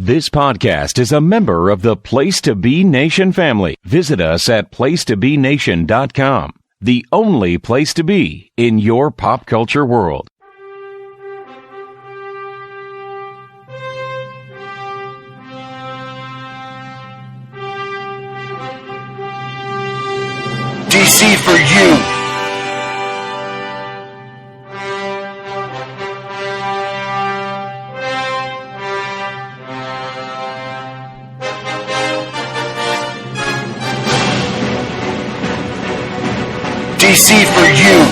This podcast is a member of the Place to Be Nation family. Visit us at placetobenation.com, the only place to be in your pop culture world. DC4U. DC4U.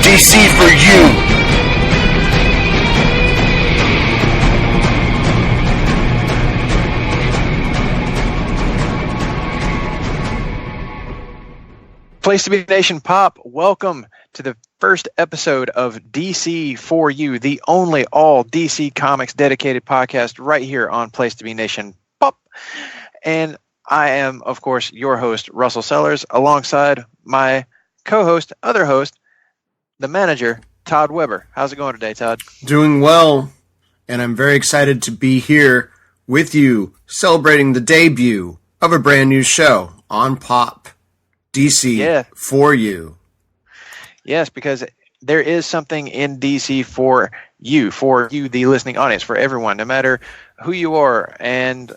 DC4U. Place to Be Nation Pop, welcome to the first episode of DC4U, the only all DC Comics dedicated podcast right here on Place to Be Nation Pop. And I am, of course, your host, Russell Sellers, alongside my co-host, other host, the manager, Todd Weber. How's it going today, Todd? Doing well, and I'm very excited to be here with you, celebrating the debut of a brand new show on Pop. DC4U. Yes, because there is something in DC4U, for you, the listening audience, for everyone, no matter who you are. And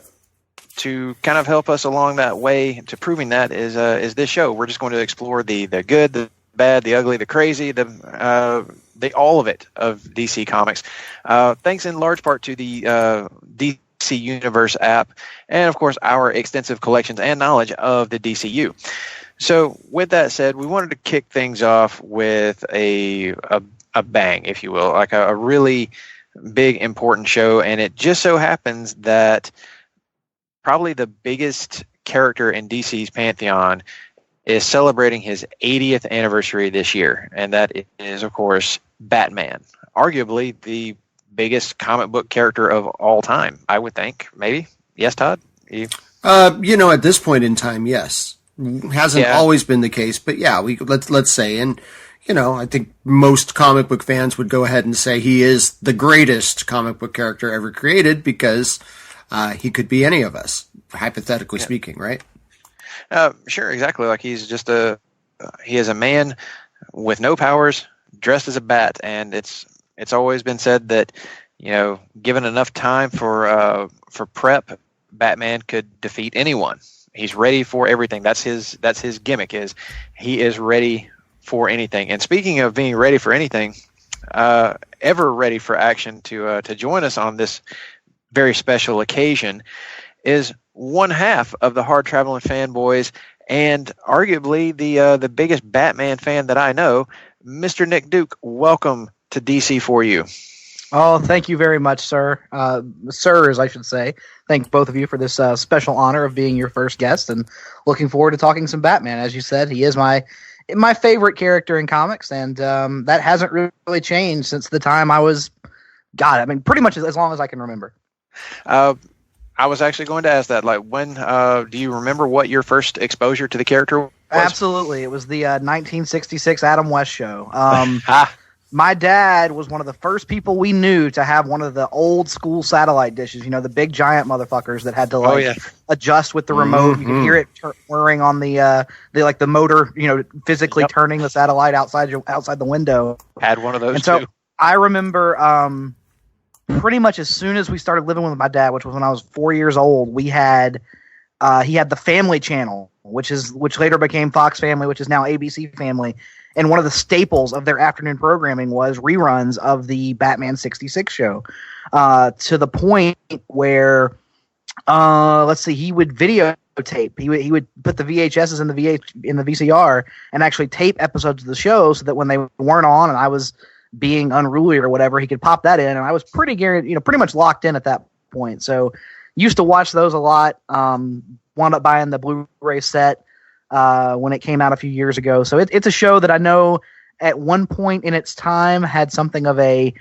to kind of help us along that way to proving that is this show. We're just going to explore the good, the bad, the ugly, the crazy, the all of it of DC Comics. Thanks in large part to the DC Universe app and, of course, our extensive collections and knowledge of the DCU. So with that said, we wanted to kick things off with a bang, if you will, like a really big, important show. And it just so happens that probably the biggest character in DC's pantheon is celebrating his 80th anniversary this year. And that is, of course, Batman, arguably the biggest comic book character of all time, I would think. Maybe. Yes, Todd? At this point in time, yes. Hasn't always been the case, but yeah, let's say, and I think most comic book fans would go ahead and say he is the greatest comic book character ever created because he could be any of us, hypothetically speaking, right? Sure, exactly. Like he's just he is a man with no powers, dressed as a bat, and it's always been said that given enough time for prep, Batman could defeat anyone. He's ready for everything. That's his gimmick. Is he is ready for anything. And speaking of being ready for anything, ever ready for action to join us on this very special occasion is one half of the Hard Traveling Fanboys and arguably the biggest Batman fan that I know, Mr. Nick Duke. Welcome to DC4U. Oh, thank you very much, sir. Sirs, I should say. Thank both of you for this special honor of being your first guest, and looking forward to talking some Batman. As you said, he is my favorite character in comics, and that hasn't really changed since the time I was, pretty much as long as I can remember. I was actually going to ask that. Like, when do you remember what your first exposure to the character was? Absolutely. It was the 1966 Adam West show. My dad was one of the first people we knew to have one of the old school satellite dishes, the big giant motherfuckers that had to adjust with the remote. Mm-hmm. You could hear it whirring on the motor, physically turning the satellite outside the window. Had one of those. And so I remember pretty much as soon as we started living with my dad, which was when I was 4 years old, he had the Family Channel, which later became Fox Family, which is now ABC Family. And one of the staples of their afternoon programming was reruns of the Batman 66 show, to the point where, he would videotape. He would put the VHSs in the VCR and actually tape episodes of the show so that when they weren't on and I was being unruly or whatever, he could pop that in. And I was pretty much locked in at that point. So used to watch those a lot. Wound up buying the Blu-ray set when it came out a few years ago. So it's a show that I know at one point in its time had something of a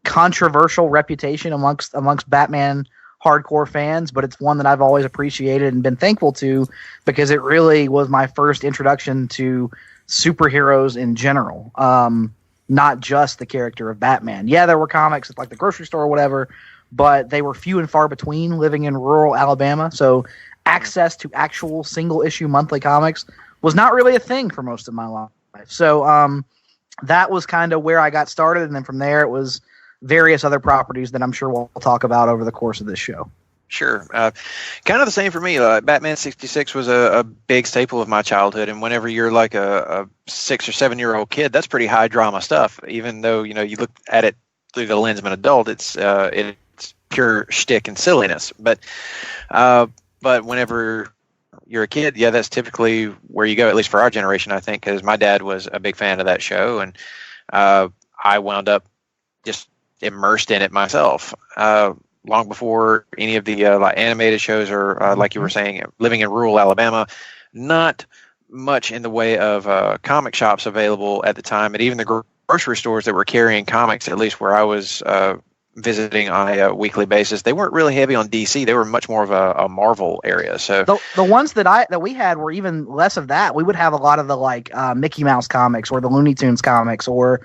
controversial reputation amongst Batman hardcore fans, but it's one that I've always appreciated and been thankful to because it really was my first introduction to superheroes in general. Not just the character of Batman. Yeah, there were comics at like the grocery store or whatever, but they were few and far between living in rural Alabama. So access to actual single issue monthly comics was not really a thing for most of my life. So that was kind of where I got started. And then from there, it was various other properties that I'm sure we'll talk about over the course of this show. Sure. Kind of the same for me. Batman 66 was a big staple of my childhood. And whenever you're like a 6 or 7 year old kid, that's pretty high drama stuff. Even though, you look at it through the lens of an adult, it's pure shtick and silliness. But whenever you're a kid, yeah, that's typically where you go, at least for our generation, I think, because my dad was a big fan of that show. And I wound up just immersed in it myself. Long before any of the like animated shows or like you were saying, living in rural Alabama, not much in the way of comic shops available at the time, and even the grocery stores that were carrying comics, at least where I was visiting on a weekly basis, they weren't really heavy on DC. They were much more of a Marvel area. So the ones that we had were even less of that. We would have a lot of the like Mickey Mouse comics or the Looney Tunes comics, or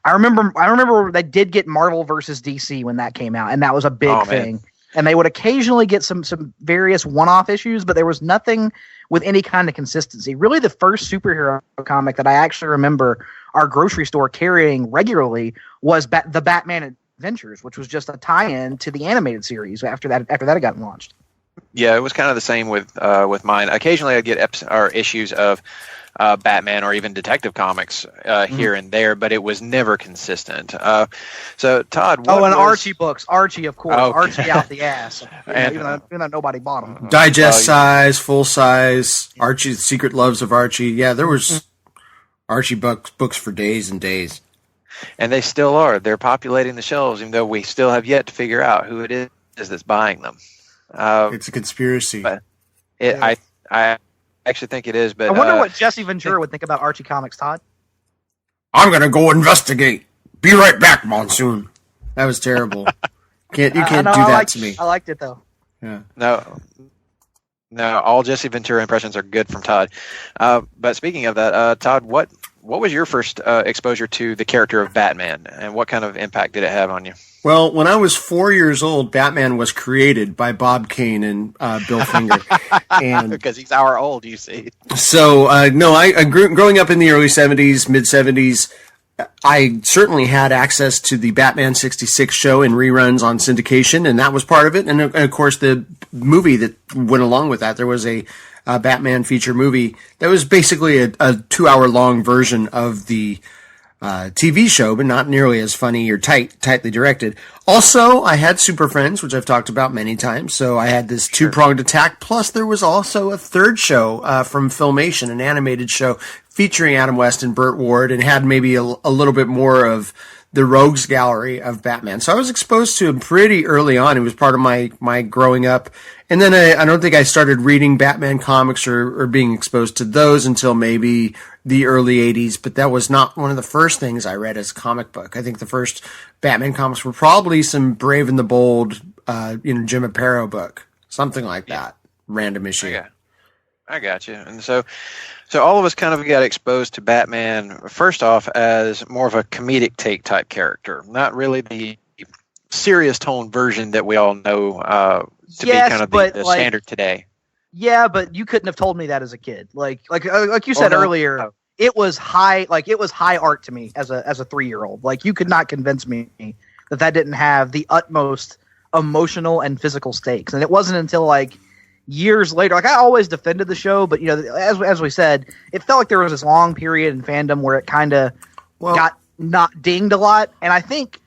I remember they did get Marvel versus DC when that came out, and that was a big thing. Man. And they would occasionally get some various one-off issues, but there was nothing with any kind of consistency. Really, the first superhero comic that I actually remember our grocery store carrying regularly was the Batman Adventures, which was just a tie-in to the animated series after that had gotten launched. Yeah, it was kind of the same with mine. Occasionally, I'd get issues of Batman or even Detective Comics here and there, but it was never consistent. So, Todd, and Archie books. Archie, of course. Archie out the ass. Even though nobody bought them. Digest size, full size, Archie, The Secret Loves of Archie. Yeah, there was Archie books for days and days. And they still are. They're populating the shelves, even though we still have yet to figure out who it is that's buying them. It's a conspiracy. But I actually think it is, but I wonder what Jesse Ventura would think about Archie comics, Todd. I'm gonna go investigate. Be right back, Monsoon. That was terrible. You can't do that to me. I liked it though. Yeah. No, all Jesse Ventura impressions are good from Todd. But speaking of that, Todd, what was your first exposure to the character of Batman, and what kind of impact did it have on you? Well, when I was 4 years old, Batman was created by Bob Kane and Bill Finger, and because he's our old, you see. So I growing up in the early '70s, mid '70s. I certainly had access to the Batman 66 show and reruns on syndication, and that was part of it. And of course, the movie that went along with that, there was a Batman feature movie that was basically a 2-hour-long version of the TV show, but not nearly as funny or tightly directed. Also, I had Super Friends, which I've talked about many times. So I had this two-pronged attack. Plus, there was also a third show from Filmation, an animated show featuring Adam West and Burt Ward, and had maybe a little bit more of the rogues gallery of Batman. So I was exposed to him pretty early on. It was part of my growing up. And then I don't think I started reading Batman comics or being exposed to those until maybe the early 80s, but that was not one of the first things I read as a comic book. I think the first Batman comics were probably some Brave and the Bold, Jim Aparo book, something like that, random issue. I got you. And so all of us kind of got exposed to Batman, first off, as more of a comedic take type character, not really the serious tone version that we all know to be kind of the standard today. Yeah, but you couldn't have told me that as a kid. Like you said earlier, it was high art to me as a 3-year-old. Like, you could not convince me that didn't have the utmost emotional and physical stakes. And it wasn't until like years later, like, I always defended the show, but as we said, it felt like there was this long period in fandom where it kind of got not dinged a lot. And I think,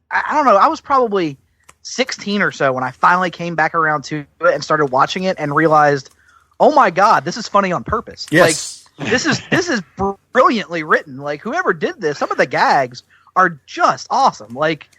I don't know, I was probably 16 or so when I finally came back around to it and started watching it and realized, oh my God, this is funny on purpose. Yes. Like, this is brilliantly written. Like, whoever did this, some of the gags are just awesome. Like,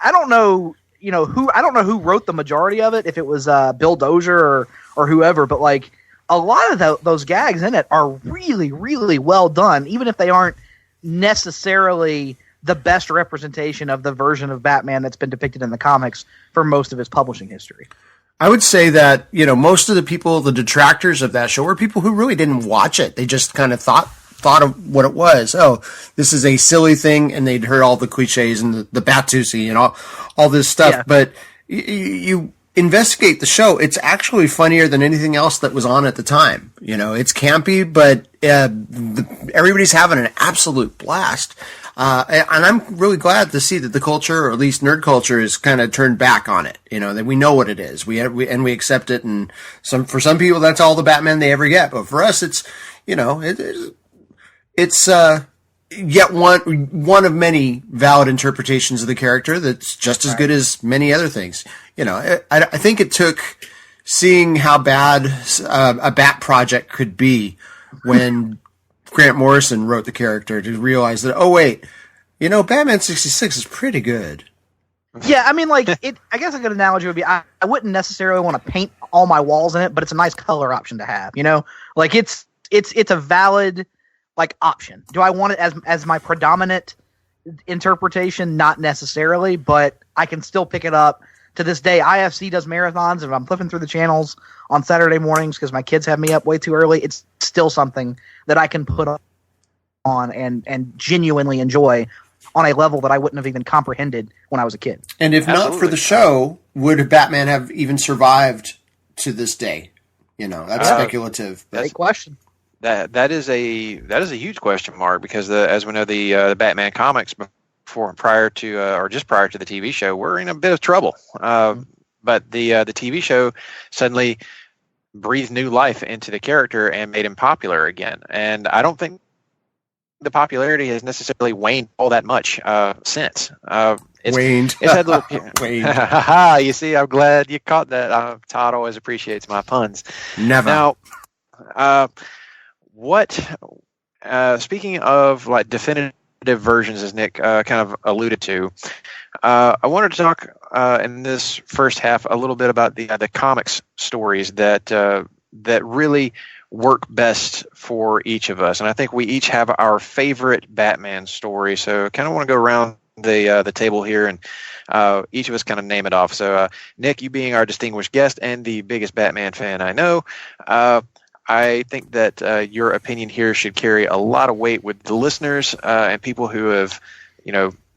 I don't know who wrote the majority of it, if it was Bill Dozier or whoever, but like, a lot of those gags in it are really, really well done, even if they aren't necessarily the best representation of the version of Batman that's been depicted in the comics for most of his publishing history. I would say that, most of the people, the detractors of that show, were people who really didn't watch it. They just kind of thought of what it was. Oh, this is a silly thing, and they'd heard all the cliches and the Batusi and all this stuff. Yeah. But you investigate the show, it's actually funnier than anything else that was on at the time. It's campy, but everybody's having an absolute blast. And I'm really glad to see that the culture, or at least nerd culture, is kind of turned back on it. That we know what it is. We accept it, and for some people that's all the Batman they ever get. But for us, it's it's yet one of many valid interpretations of the character that's just as good as many other things. I think it took seeing how bad a Bat project could be when Grant Morrison wrote the character to realize that, oh wait, Batman 66 is pretty good. Yeah, I mean, I guess a good analogy would be I wouldn't necessarily want to paint all my walls in it, but it's a nice color option to have. It's a valid option. Do I want it as my predominant interpretation? Not necessarily, but I can still pick it up. To this day, IFC does marathons. If I'm flipping through the channels on Saturday mornings because my kids have me up way too early, it's still something that I can put on and genuinely enjoy on a level that I wouldn't have even comprehended when I was a kid. And if not for the show, would Batman have even survived to this day? That's speculative. Great question. That is a huge question mark, because as we know, the Batman comics prior to the TV show were in a bit of trouble. But the TV show suddenly breathed new life into the character and made him popular again. And I don't think the popularity has necessarily waned all that much since. Waned. It's had little. Waned. You see, I'm glad you caught that. Todd always appreciates my puns. Never. Now, speaking of definitive versions, as Nick kind of alluded to, I wanted to talk in this first half a little bit about the comics stories that really work best for each of us, and I think we each have our favorite Batman story. So, kind of want to go around the table here, and each of us kind of name it off. So, Nick, you being our distinguished guest and the biggest Batman fan I know, I think that your opinion here should carry a lot of weight with the listeners and people who have,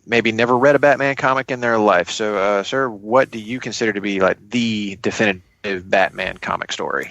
maybe never read a Batman comic in their life. So, sir, what do you consider to be the definitive Batman comic story?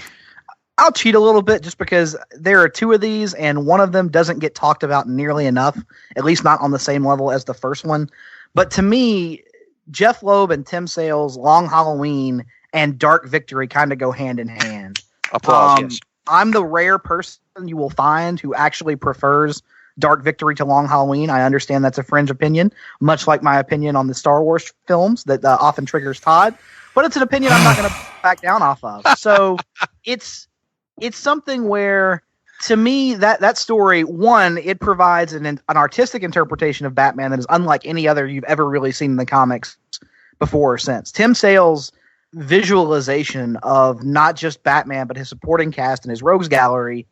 I'll cheat a little bit just because there are two of these, and one of them doesn't get talked about nearly enough, at least not on the same level as the first one. But to me, Jeff Loeb and Tim Sale's Long Halloween and Dark Victory kind of go hand in hand. Applause, yes. I'm the rare person you will find who actually prefers Dark Victory to Long Halloween. I understand that's a fringe opinion, much like my opinion on the Star Wars films that often triggers Todd. But it's an opinion I'm not going to back down off of. So it's something where, to me, that story, one, it provides an artistic interpretation of Batman that is unlike any other you've ever really seen in the comics before or since. Tim Sale's visualization of not just Batman, but his supporting cast and his rogues gallery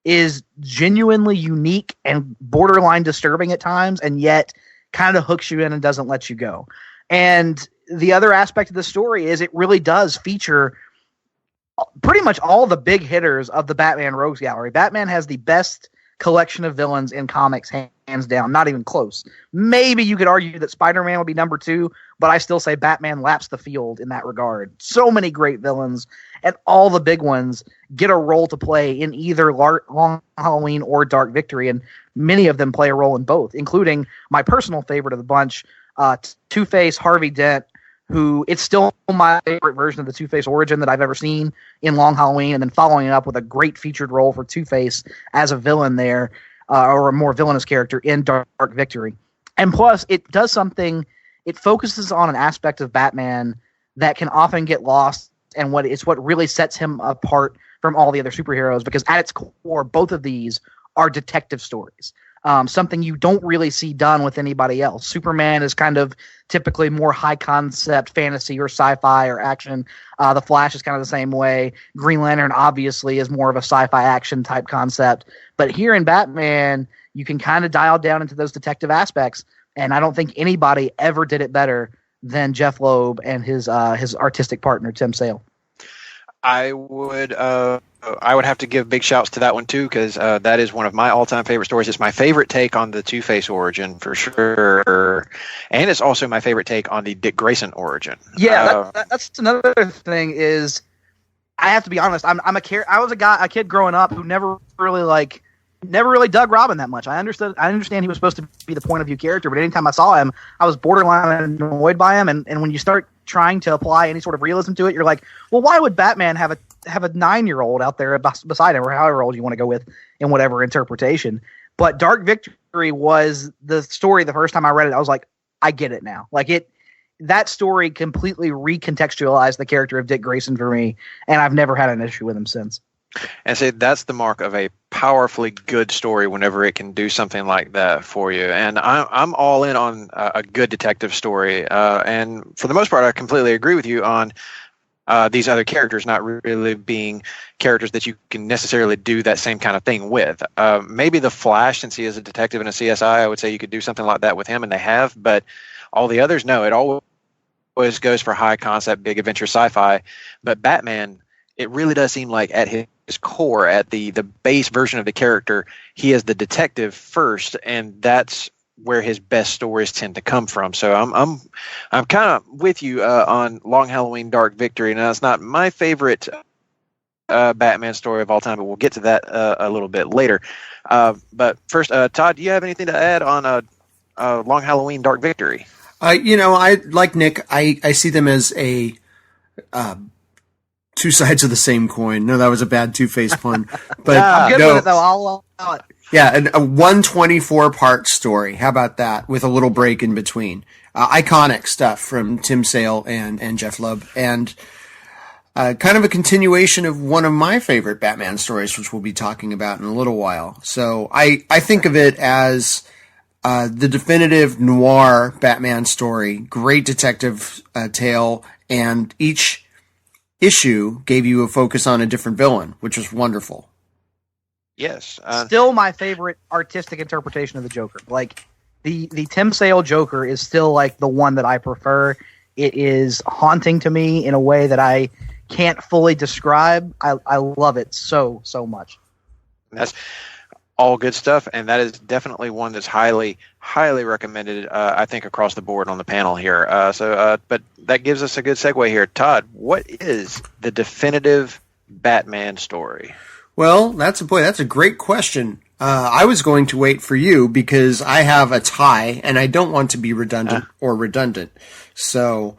is genuinely unique and borderline disturbing at times, and yet kind of hooks you in and doesn't let you go. And the other aspect of the story is it really does feature pretty much all the big hitters of the Batman rogues gallery. Batman has the best collection of villains in comics, hands down, not even close. Maybe you could argue that Spider-Man would be number 2, but I still say Batman laps the field in that regard. So many great villains, and all the big ones get a role to play in either Long Halloween or Dark Victory, and many of them play a role in both, including my personal favorite of the bunch, Two-Face, Harvey Dent, who it's still my favorite version of the Two-Face origin that I've ever seen in Long Halloween, and then following it up with a great featured role for Two-Face as a villain there, or a more villainous character in Dark Victory. And plus, it does something, it focuses on an aspect of Batman that can often get lost, and it's what really sets him apart from all the other superheroes, because at its core, both of these are detective stories. Something you don't really see done with anybody else. Superman is kind of typically more high concept fantasy or sci-fi or action. The Flash is kind of the same way. Green Lantern obviously is more of a sci-fi action type concept. But here in Batman, you can kind of dial down into those detective aspects. And I don't think anybody ever did it better than Jeff Loeb and his artistic partner Tim Sale. I would have to give big shouts to that one too, because that is one of my all-time favorite stories. It's my favorite take on the Two-Face origin for sure, and it's also my favorite take on the Dick Grayson origin. Yeah, that's another thing. Is I have to be honest. I was a kid growing up who never really dug Robin that much. I understand he was supposed to be the point of view character, but anytime I saw him, I was borderline annoyed by him. And when you start trying to apply any sort of realism to it, you're like, well, why would Batman have a 9-year-old out there beside him, or however old you want to go with in whatever interpretation? But Dark Victory was the story. The first time I read it, I was like, I get it now. That story completely recontextualized the character of Dick Grayson for me, and I've never had an issue with him since. And say that's the mark of a powerfully good story whenever it can do something like that for you. And I'm all in on a good detective story. And for the most part, I completely agree with you on these other characters not really being characters that you can necessarily do that same kind of thing with. Maybe the Flash, since he is a detective in a CSI, I would say you could do something like that with him, and they have. But all the others, no. It always goes for high concept, big adventure sci-fi. But Batman, it really does seem like at his core, at the base version of the character, he is the detective first, and that's where his best stories tend to come from. So I'm kind of with you on Long Halloween, Dark Victory. Now, it's not my favorite Batman story of all time, but we'll get to that a little bit later. But first, Todd, do you have anything to add on Long Halloween, Dark Victory? I like Nick. I see them as a two sides of the same coin. No, that was a bad Two-Face pun. But I'm good with it, though. I'll allow it. Yeah, and a 124-part story. How about that? With a little break in between. Iconic stuff from Tim Sale and Jeff Loeb. And kind of a continuation of one of my favorite Batman stories, which we'll be talking about in a little while. So I think of it as the definitive noir Batman story. Great detective tale. And each issue gave you a focus on a different villain, which was wonderful. Yes. Still my favorite artistic interpretation of the Joker. The Tim Sale Joker is still the one that I prefer. It is haunting to me in a way that I can't fully describe. I love it so much. That's all good stuff, and that is definitely one that's highly recommended, I think, across the board on the panel here. But that gives us a good segue here. Todd, what is the definitive Batman story? Well, that's a great question. I was going to wait for you because I have a tie, and I don't want to be redundant. So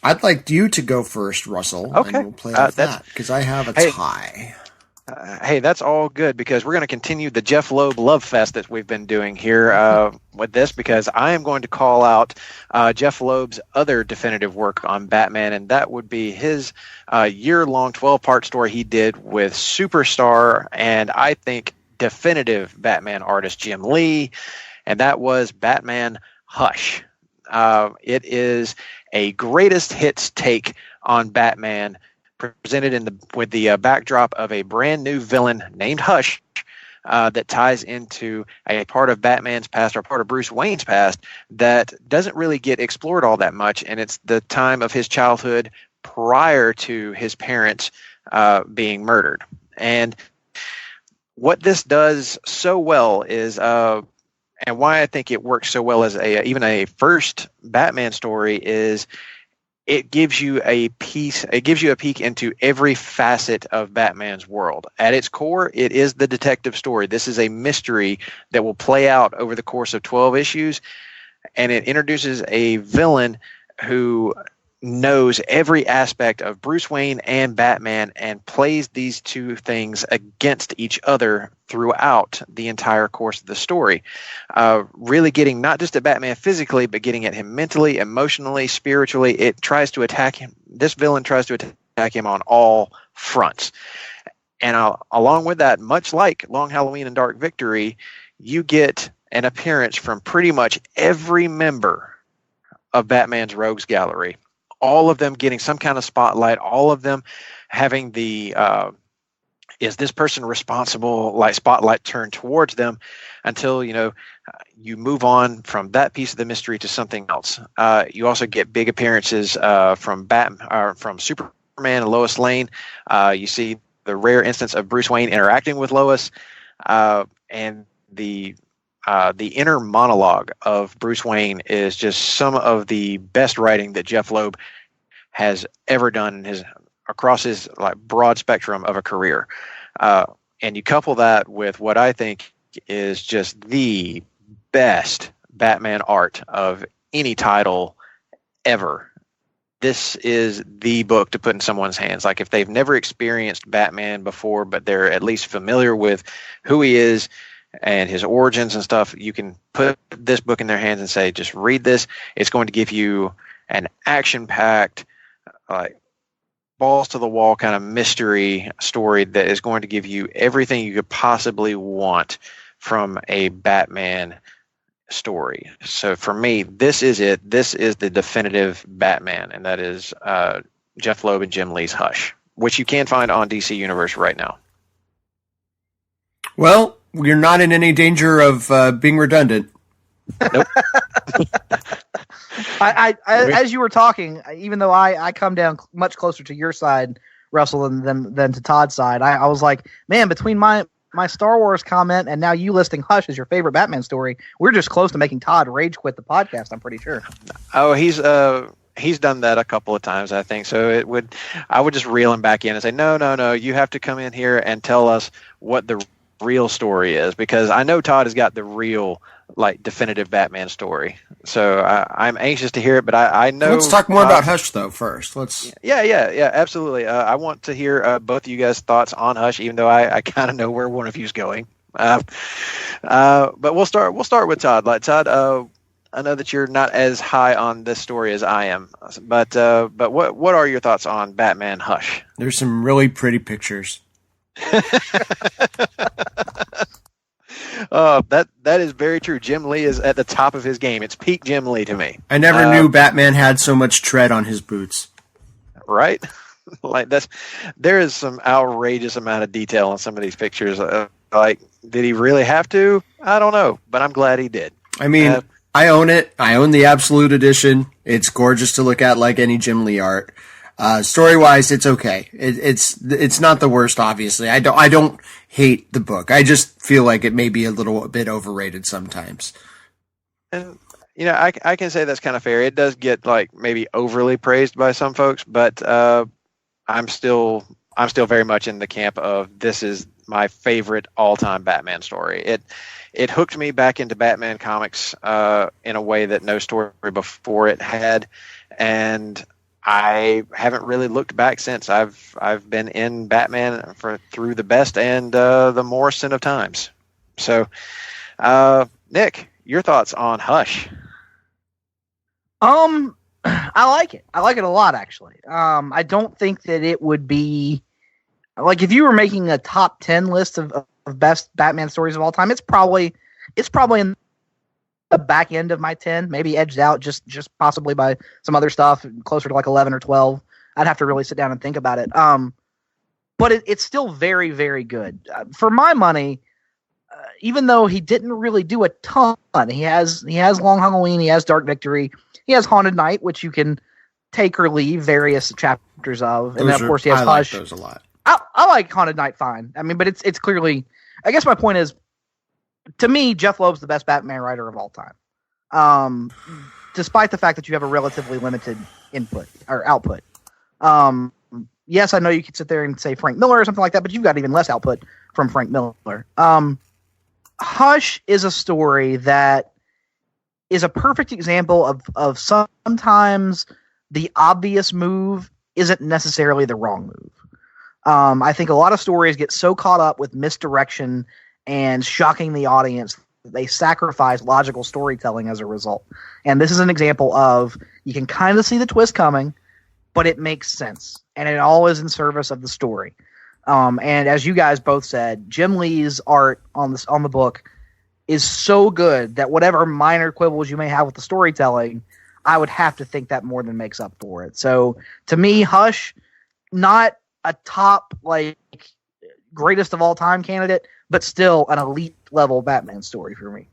I'd like you to go first, Russell. Okay. And we'll play off that because I have a tie. Hey, that's all good because we're going to continue the Jeff Loeb love fest that we've been doing here with this, because I am going to call out Jeff Loeb's other definitive work on Batman, and that would be his year-long 12-part story he did with superstar and I think definitive Batman artist Jim Lee, and that was Batman Hush. It is a greatest hits take on Batman, presented with the backdrop of a brand new villain named Hush that ties into a part of Batman's past, or part of Bruce Wayne's past, that doesn't really get explored all that much, and it's the time of his childhood prior to his parents being murdered. And what this does so well is, and why I think it works so well as even a first Batman story, is it gives you a peek into every facet of Batman's world. At its core, it is the detective story. This is a mystery that will play out over the course of 12 issues, and it introduces a villain who knows every aspect of Bruce Wayne and Batman and plays these two things against each other throughout the entire course of the story. Really getting not just at Batman physically, but getting at him mentally, emotionally, spiritually. It tries to attack him. This villain tries to attack him on all fronts. And along with that, much like Long Halloween and Dark Victory, you get an appearance from pretty much every member of Batman's Rogues Gallery. All of them getting some kind of spotlight, all of them having the is this person responsible, like spotlight turned towards them until, you move on from that piece of the mystery to something else. You also get big appearances from Superman and Lois Lane. You see the rare instance of Bruce Wayne interacting with Lois, and the inner monologue of Bruce Wayne is just some of the best writing that Jeff Loeb has ever done across his broad spectrum of a career. And you couple that with what I think is just the best Batman art of any title ever. This is the book to put in someone's hands. Like, if they've never experienced Batman before, but they're at least familiar with who he is and his origins and stuff, you can put this book in their hands and say, just read this. It's going to give you an action-packed, balls to the wall kind of mystery story that is going to give you everything you could possibly want from a Batman story. So for me, this is it. This is the definitive Batman, and that is Jeff Loeb and Jim Lee's Hush, which you can find on DC Universe right now. Well, you're not in any danger of being redundant. Nope. I as you were talking, even though I come down much closer to your side, Russell, than to Todd's side, I was like, man, between my Star Wars comment and now you listing Hush as your favorite Batman story, we're just close to making Todd rage quit the podcast, I'm pretty sure. Oh, he's done that a couple of times, I think. So I would just reel him back in and say, no, you have to come in here and tell us what the real story is, because I know Todd has got the real definitive Batman story. So I'm anxious to hear it, but I know. Let's talk more about Hush though first. Yeah, absolutely. I want to hear both of you guys' thoughts on Hush, even though I kind of know where one of you's going. But we'll start with Todd. Todd, I know that you're not as high on this story as I am, but what are your thoughts on Batman Hush? There's some really pretty pictures. That is very true. Jim Lee is at the top of his game. It's peak Jim Lee to me. I never knew Batman had so much tread on his boots. Right? There is some outrageous amount of detail on some of these pictures. Did he really have to? I don't know, but I'm glad he did. I mean, I own it. I own the Absolute Edition. It's gorgeous to look at, like any Jim Lee art. Story-wise, it's okay. It's not the worst, obviously. I don't hate the book. I just feel like it may be a little bit overrated sometimes. And I can say that's kind of fair. It does get maybe overly praised by some folks, but I'm still very much in the camp of this is my favorite all-time Batman story. It hooked me back into Batman comics in a way that no story before it had, and I haven't really looked back since. I've been in Batman through the best and the Morrison of times. So, Nick, your thoughts on Hush? I like it. I like it a lot, actually. I don't think that it would be if you were making a top 10 list of best Batman stories of all time. It's probably in the back end of my 10, maybe edged out just possibly by some other stuff, closer to 11 or 12. I'd have to really sit down and think about it. But it's still very, very good. For my money, even though he didn't really do a ton, he has Long Halloween, he has Dark Victory, he has Haunted Night, which you can take or leave various chapters of, and then of course he has Hush. I like those a lot. I like Haunted Night fine. I mean, but it's clearly. I guess my point is, to me, Jeff Loeb's the best Batman writer of all time. Despite the fact that you have a relatively limited input or output. Yes, I know you could sit there and say Frank Miller or something like that, but you've got even less output from Frank Miller. Hush is a story that is a perfect example of sometimes the obvious move isn't necessarily the wrong move. I think a lot of stories get so caught up with misdirection and shocking the audience that they sacrifice logical storytelling as a result. And this is an example of you can kind of see the twist coming, but it makes sense. And it all is in service of the story. And as you guys both said, Jim Lee's art on the book is so good that whatever minor quibbles you may have with the storytelling, I would have to think that more than makes up for it. So to me, Hush, not a top greatest of all time candidate, but still an elite level Batman story for me.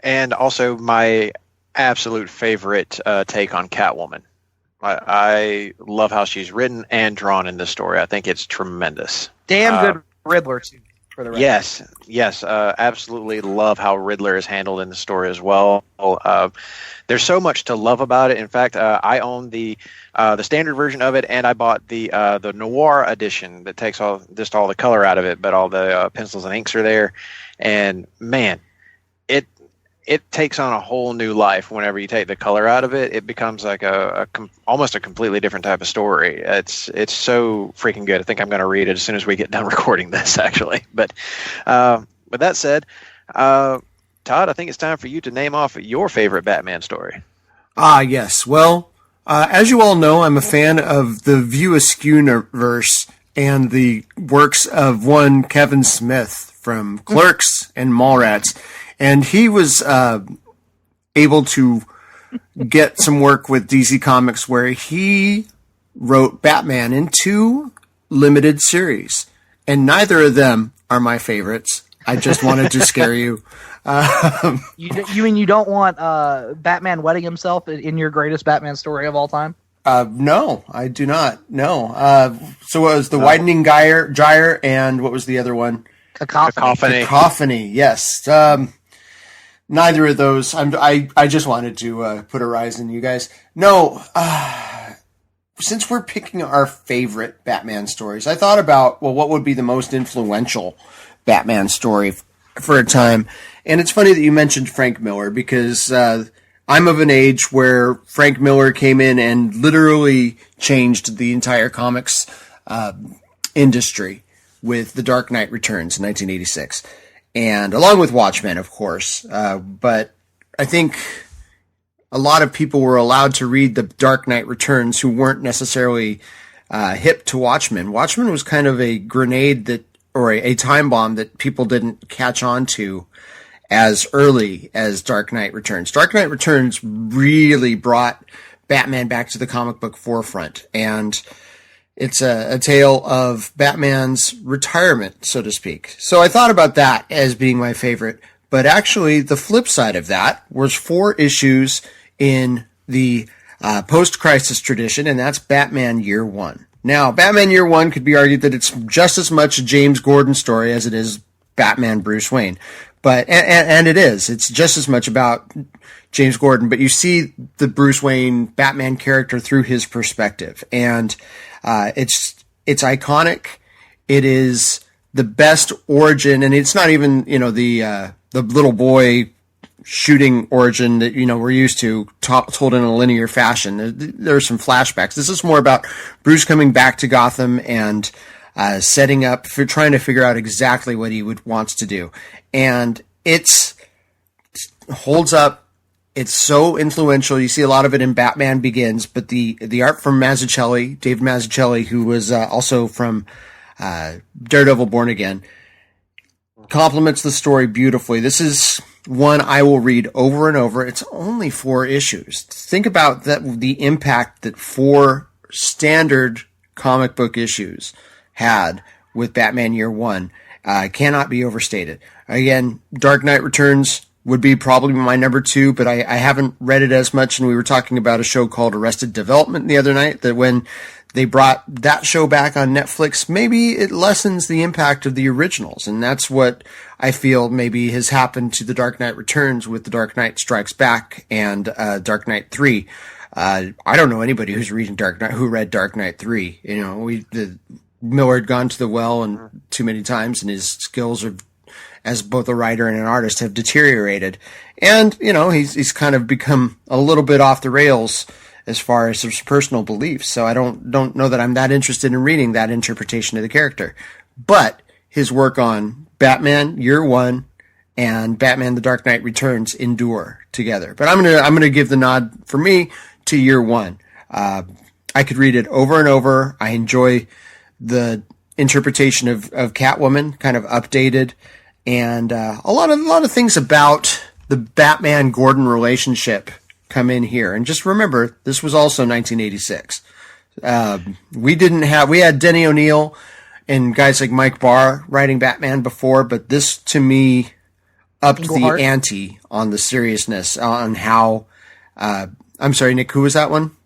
And also my absolute favorite take on Catwoman. I love how she's written and drawn in this story. I think it's tremendous. Damn good Riddler too. For the record. Yes, absolutely love how Riddler is handled in the story as well. There's so much to love about it. In fact, I own the standard version of it, and I bought the noir edition that takes all the color out of it, but all the pencils and inks are there. And man, it takes on a whole new life whenever you take the color out of it. It becomes like almost a completely different type of story. It's so freaking good. I think I'm going to read it as soon as we get done recording this, actually. But with that said, Todd, I think it's time for you to name off your favorite Batman story. Yes. Well, as you all know, I'm a fan of the View Askew-verse and the works of one Kevin Smith from Clerks and Mallrats. And he was able to get some work with DC Comics where he wrote Batman in 2 limited series. And neither of them are my favorites. I just wanted to scare you. You mean you don't want Batman wetting himself in your greatest Batman story of all time? No, I do not. No. So it was the Widening Gyre and what was the other one? Cacophony, yes. Neither of those. I just wanted to put a rise in you guys. No, since we're picking our favorite Batman stories, I thought about, well, what would be the most influential Batman story for a time? And it's funny that you mentioned Frank Miller because I'm of an age where Frank Miller came in and literally changed the entire comics industry with The Dark Knight Returns in 1986. And along with Watchmen, of course. But I think a lot of people were allowed to read The Dark Knight Returns who weren't necessarily hip to Watchmen. Watchmen was kind of a grenade or a time bomb that people didn't catch on to as early as Dark Knight Returns. Dark Knight Returns really brought Batman back to the comic book forefront. And it's a tale of Batman's retirement, so to speak. So I thought about that as being my favorite. But actually, the flip side of that was 4 issues in the post-crisis tradition, and that's Batman Year One. Now, Batman Year One could be argued that it's just as much a James Gordon story as it is Batman Bruce Wayne. But and it is. It's just as much about James Gordon, but you see the Bruce Wayne Batman character through his perspective. And it's iconic. It is the best origin, and it's not even, the little boy shooting origin that, we're used to told in a linear fashion. There's some flashbacks. This is more about Bruce coming back to Gotham and setting up for trying to figure out exactly what he wants to do. And it holds up. It's so influential. You see a lot of it in Batman Begins, but the art from Mazzucchelli, David Mazzucchelli, who was also from Daredevil Born Again, complements the story beautifully. This is one I will read over and over. It's only 4 issues. Think about the impact that 4 standard comic book issues had with Batman Year One cannot be overstated. Again, Dark Knight Returns would be probably my number 2, but I haven't read it as much. And we were talking about a show called Arrested Development the other night, that when they brought that show back on Netflix, maybe it lessens the impact of the originals. And that's what I feel maybe has happened to The Dark Knight Returns with The Dark Knight Strikes Back and Dark Knight 3. I don't know anybody who's reading who read Dark Knight 3. Miller had gone to the well and too many times, and his skills as both a writer and an artist have deteriorated. And, he's kind of become a little bit off the rails as far as his personal beliefs. So I don't know that I'm that interested in reading that interpretation of the character. But his work on Batman Year One and Batman The Dark Knight Returns endure together. But I'm gonna give the nod for me to Year One. I could read it over and over. I enjoy the interpretation of Catwoman, kind of updated. And a lot of things about the Batman-Gordon relationship come in here. And just remember, this was also 1986. We had Denny O'Neil and guys like Mike Barr writing Batman before, but this to me upped the ante on the seriousness on how. I'm sorry, Nick. Who was that one?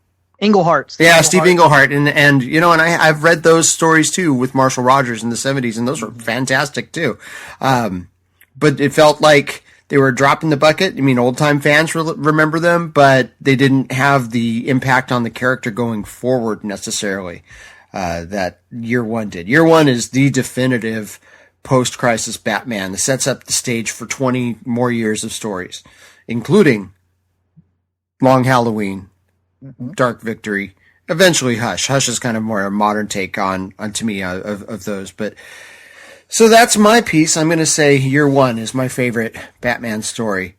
Englehart. Steve Englehart, and you know, and I've read those stories too with Marshall Rogers in the 70s, and those were fantastic too. But it felt like they were dropping the bucket. I mean, old time fans remember them, but they didn't have the impact on the character going forward necessarily that Year One did. Year One is the definitive post-crisis Batman that sets up the stage for 20 more years of stories, including Long Halloween, Dark Victory, eventually Hush. Hush is kind of more a modern take on to me of those. But so that's my piece. I'm going to say Year One is my favorite Batman story.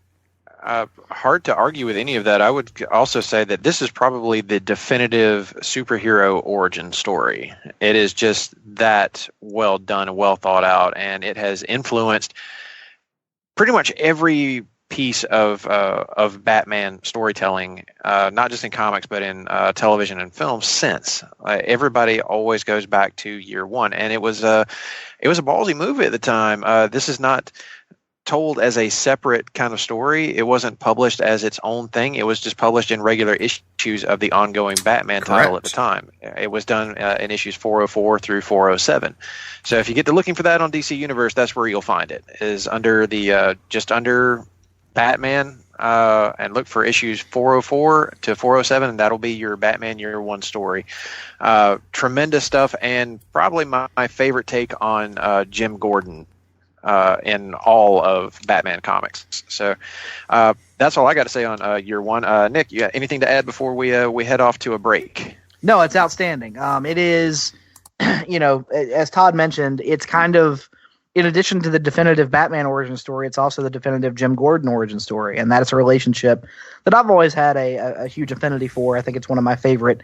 Hard to argue with any of that. I would also say that this is probably the definitive superhero origin story. It is just that well done and well thought out, and it has influenced pretty much every piece of Batman storytelling, not just in comics but in television and film since. Everybody always goes back to Year One, and it was a ballsy movie at the time. This is not told as a separate kind of story. It wasn't published as its own thing. It was just published in regular issues of the ongoing Batman title at the time. It was done in issues 404 through 407. So if you get to looking for that on DC Universe, that's where you'll find it. Is under the just under Batman, and look for issues 404 to 407, and that'll be your Batman Year One story. Tremendous stuff, and probably my favorite take on Jim Gordon in all of Batman comics. So that's all I got to say on Year One. Nick, you got anything to add before we head off to a break? No, it's outstanding. It is, as Todd mentioned, it's kind of, in addition to the definitive Batman origin story, it's also the definitive Jim Gordon origin story, and that's a relationship that I've always had a huge affinity for. I think it's one of my favorite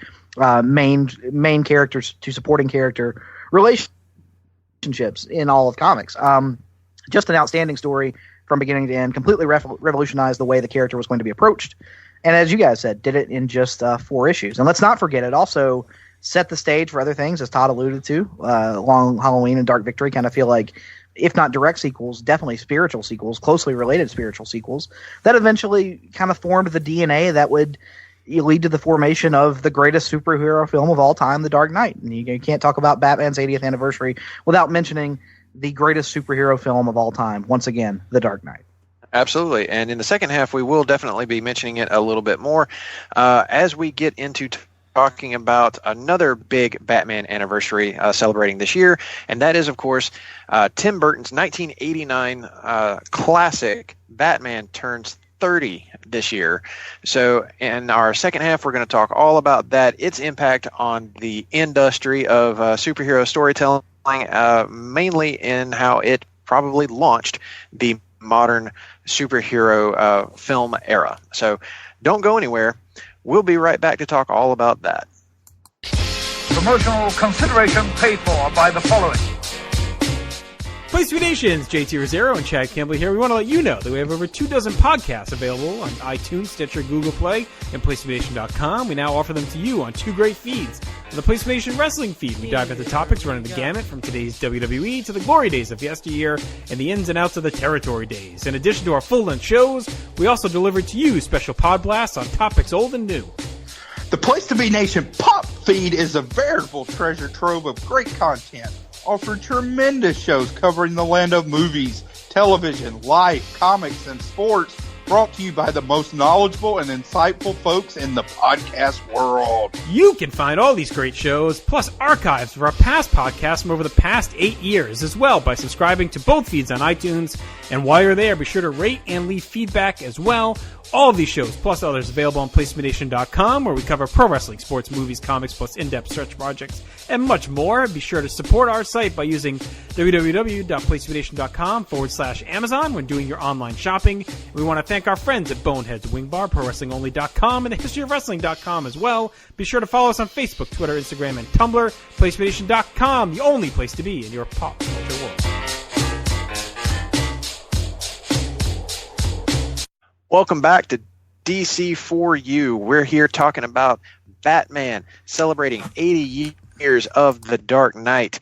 main characters to supporting character relationships in all of comics. Just an outstanding story from beginning to end, completely revolutionized the way the character was going to be approached, and as you guys said, did it in just 4 issues. And let's not forget, it also set the stage for other things, as Todd alluded to. Long Halloween and Dark Victory kind of feel like, if not direct sequels, definitely spiritual sequels, closely related spiritual sequels, that eventually kind of formed the DNA that would lead to the formation of the greatest superhero film of all time, The Dark Knight. And you can't talk about Batman's 80th anniversary without mentioning the greatest superhero film of all time, once again, The Dark Knight. Absolutely. And in the second half, we will definitely be mentioning it a little bit more as we get into talking about another big Batman anniversary celebrating this year, and that is, of course, Tim Burton's 1989 classic Batman turns 30 this year. So in our second half, we're going to talk all about that, its impact on the industry of superhero storytelling, mainly in how it probably launched the modern superhero film era. So don't go anywhere. We'll be right back to talk all about that. Promotional consideration paid for by the following. Place to Be Nation's JT Rosero and Chad Campbell here. We want to let you know that we have over 24 podcasts available on iTunes, Stitcher, Google Play, and PlaceToBeNation.com. We now offer them to you on 2 great feeds. On the Place to Be Nation Wrestling feed, we dive into topics running the gamut from today's WWE to the glory days of yesteryear and the ins and outs of the territory days. In addition to our full-length shows, we also deliver to you special pod blasts on topics old and new. The Place to Be Nation Pop feed is a veritable treasure trove of great content. Offer tremendous shows covering the land of movies, television, life, comics, and sports, brought to you by the most knowledgeable and insightful folks in the podcast world. You can find all these great shows, plus archives of our past podcasts from over the past 8 years as well, by subscribing to both feeds on iTunes. And while you're there, be sure to rate and leave feedback as well. All of these shows, plus others, available on PlaceToBeNation.com, where we cover pro wrestling, sports, movies, comics, plus in-depth stretch projects, and much more. Be sure to support our site by using www.PlaceToBeNation.com/Amazon when doing your online shopping. We want to thank our friends at Boneheads Wing Bar, ProWrestlingOnly.com, and TheHistoryOfWrestling.com as well. Be sure to follow us on Facebook, Twitter, Instagram, and Tumblr. PlaceToBeNation.com, the only place to be in your pop culture world. Welcome back to DC4U. We're here talking about Batman, celebrating 80 years of The Dark Knight.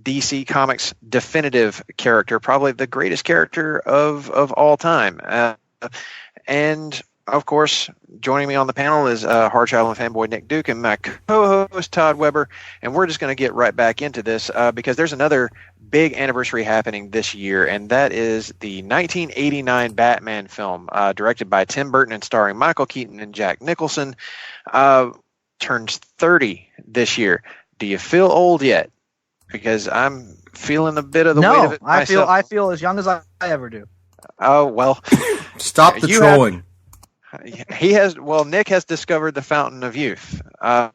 DC Comics definitive character, probably the greatest character of all time. And of course, joining me on the panel is Hardchild and Fanboy Nick Duke and my co-host Todd Weber. And we're just going to get right back into this because there's another big anniversary happening this year, and that is the 1989 Batman film, directed by Tim Burton and starring Michael Keaton and Jack Nicholson. Turns 30 this year. Do you feel old yet? Because I'm feeling a bit of the weight of it myself. I feel as young as I ever do. Oh, well. Stop the trolling. Nick has discovered the fountain of youth. I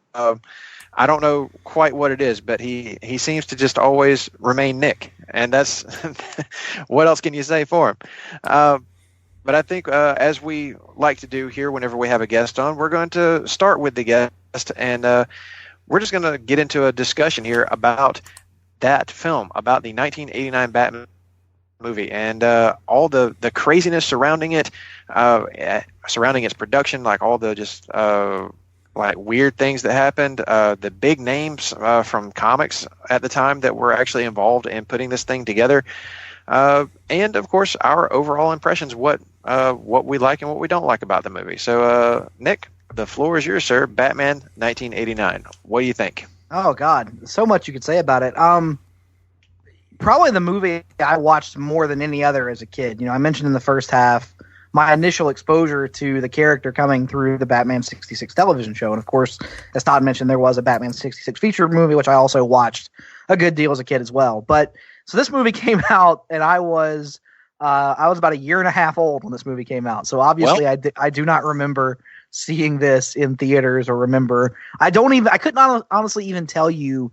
don't know quite what it is, but he seems to just always remain Nick. And that's, what else can you say for him? But I think as we like to do here whenever we have a guest on, we're going to start with the guest, and we're just going to get into a discussion here about that film, about the 1989 Batman movie, and all the craziness surrounding it, surrounding its production, like all the just like weird things that happened, the big names from comics at the time that were actually involved in putting this thing together, and of course our overall impressions, what we like and what we don't like about the movie. So Nick, the floor is yours, sir. Batman 1989. What do you think? Oh God, so much you could say about it. Probably the movie I watched more than any other as a kid. You know, I mentioned in the first half my initial exposure to the character coming through the Batman 66 television show. And of course, as Todd mentioned, there was a Batman 66 feature movie, which I also watched a good deal as a kid as well. But so this movie came out, and I was about a year and a half old when this movie came out. So obviously I do not remember seeing this in theaters or remember. I could not honestly even tell you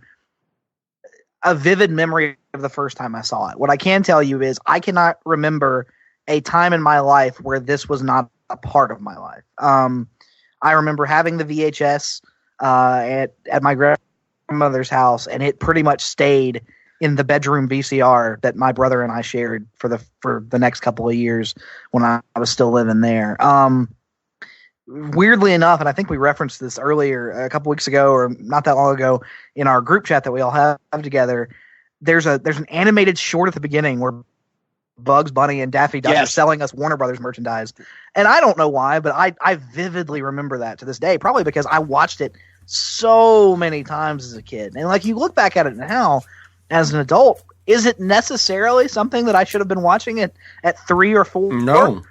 a vivid memory of the first time I saw it. What I can tell you is I cannot remember a time in my life where this was not a part of my life. I remember having the VHS at my grandmother's house, and it pretty much stayed in the bedroom VCR that my brother and I shared for the next couple of years when I was still living there. Weirdly enough, and I think we referenced this earlier a couple weeks ago or not that long ago in our group chat that we all have together, there's an animated short at the beginning where Bugs Bunny and Daffy Duck are selling us Warner Brothers merchandise. And I don't know why, but I vividly remember that to this day, probably because I watched it so many times as a kid. And like you look back at it now as an adult, is it necessarily something that I should have been watching at 3 or 4? No.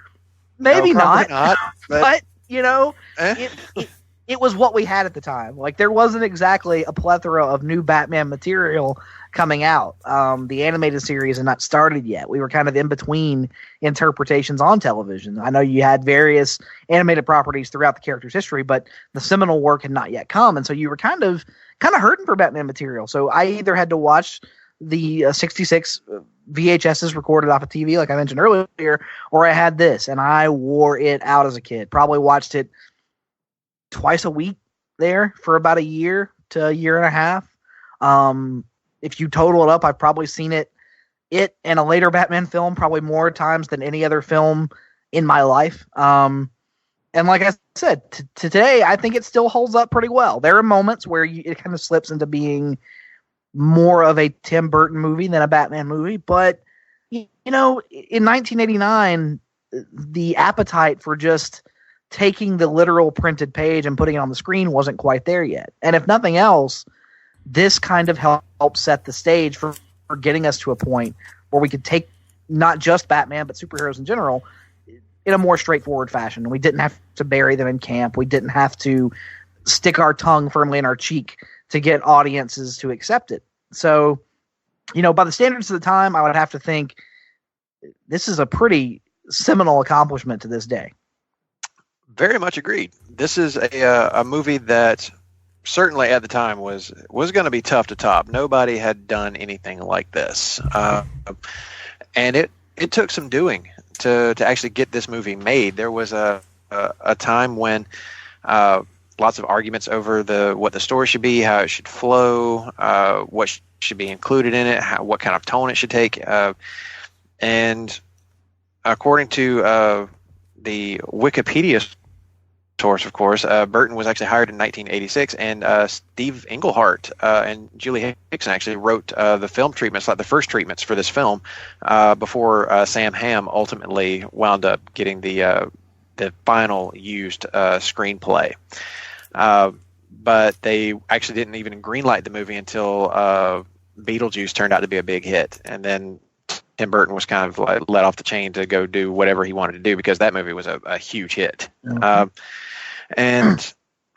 Maybe not. But you know, it was what we had at the time. Like, there wasn't exactly a plethora of new Batman material coming out. The animated series had not started yet. We were kind of in between interpretations on television. I know you had various animated properties throughout the character's history, but the seminal work had not yet come, and so you were kind of hurting for Batman material. So I either had to watch the 66 VHSs recorded off of TV, like I mentioned earlier, or I had this, and I wore it out as a kid. Probably watched it twice a week there for about a year to a year and a half. If you total it up, I've probably seen it and a later Batman film probably more times than any other film in my life. And like I said, today, I think it still holds up pretty well. There are moments where it kind of slips into being more of a Tim Burton movie than a Batman movie, but you know, in 1989, the appetite for just taking the literal printed page and putting it on the screen wasn't quite there yet. And if nothing else, this kind of helped set the stage for getting us to a point where we could take not just Batman, but superheroes in general in a more straightforward fashion. We didn't have to bury them in camp. We didn't have to stick our tongue firmly in our cheek to get audiences to accept it. So, you know, by the standards of the time, I would have to think this is a pretty seminal accomplishment to this day. Very much agreed. This is a movie that certainly at the time was going to be tough to top. Nobody had done anything like this. And it took some doing to actually get this movie made. There was a time when lots of arguments over what the story should be, how it should flow, what should be included in it, what kind of tone it should take. And according to the Wikipedia source, of course. Burton was actually hired in 1986, and Steve Englehart and Julie Hickson actually wrote the film treatments, like the first treatments for this film, before Sam Hamm ultimately wound up getting the final used screenplay. But they actually didn't even greenlight the movie until Beetlejuice turned out to be a big hit, and then Tim Burton was kind of like let off the chain to go do whatever he wanted to do because that movie was a huge hit. Mm-hmm. And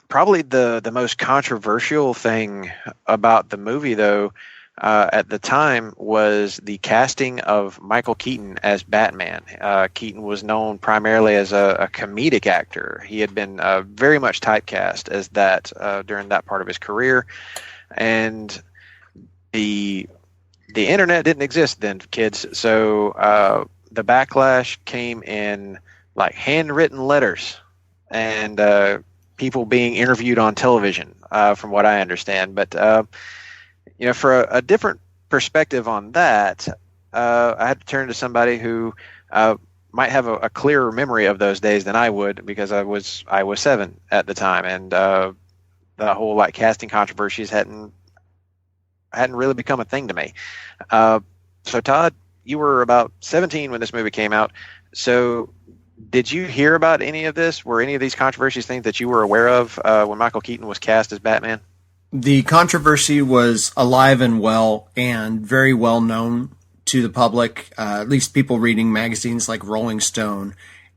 probably the most controversial thing about the movie, though, at the time was the casting of Michael Keaton as Batman. Keaton was known primarily as a comedic actor. He had been very much typecast as that during that part of his career. And the internet didn't exist then, kids. So the backlash came in like handwritten letters and people being interviewed on television, from what I understand. But for a different perspective on that, I had to turn to somebody who might have a clearer memory of those days than I would, because I was 7 at the time, and the whole like casting controversies hadn't really become a thing to me. So Todd, you were about 17 when this movie came out. So did you hear about any of this? Were any of these controversies things that you were aware of when Michael Keaton was cast as Batman? The controversy was alive and well and very well known to the public, at least people reading magazines like Rolling Stone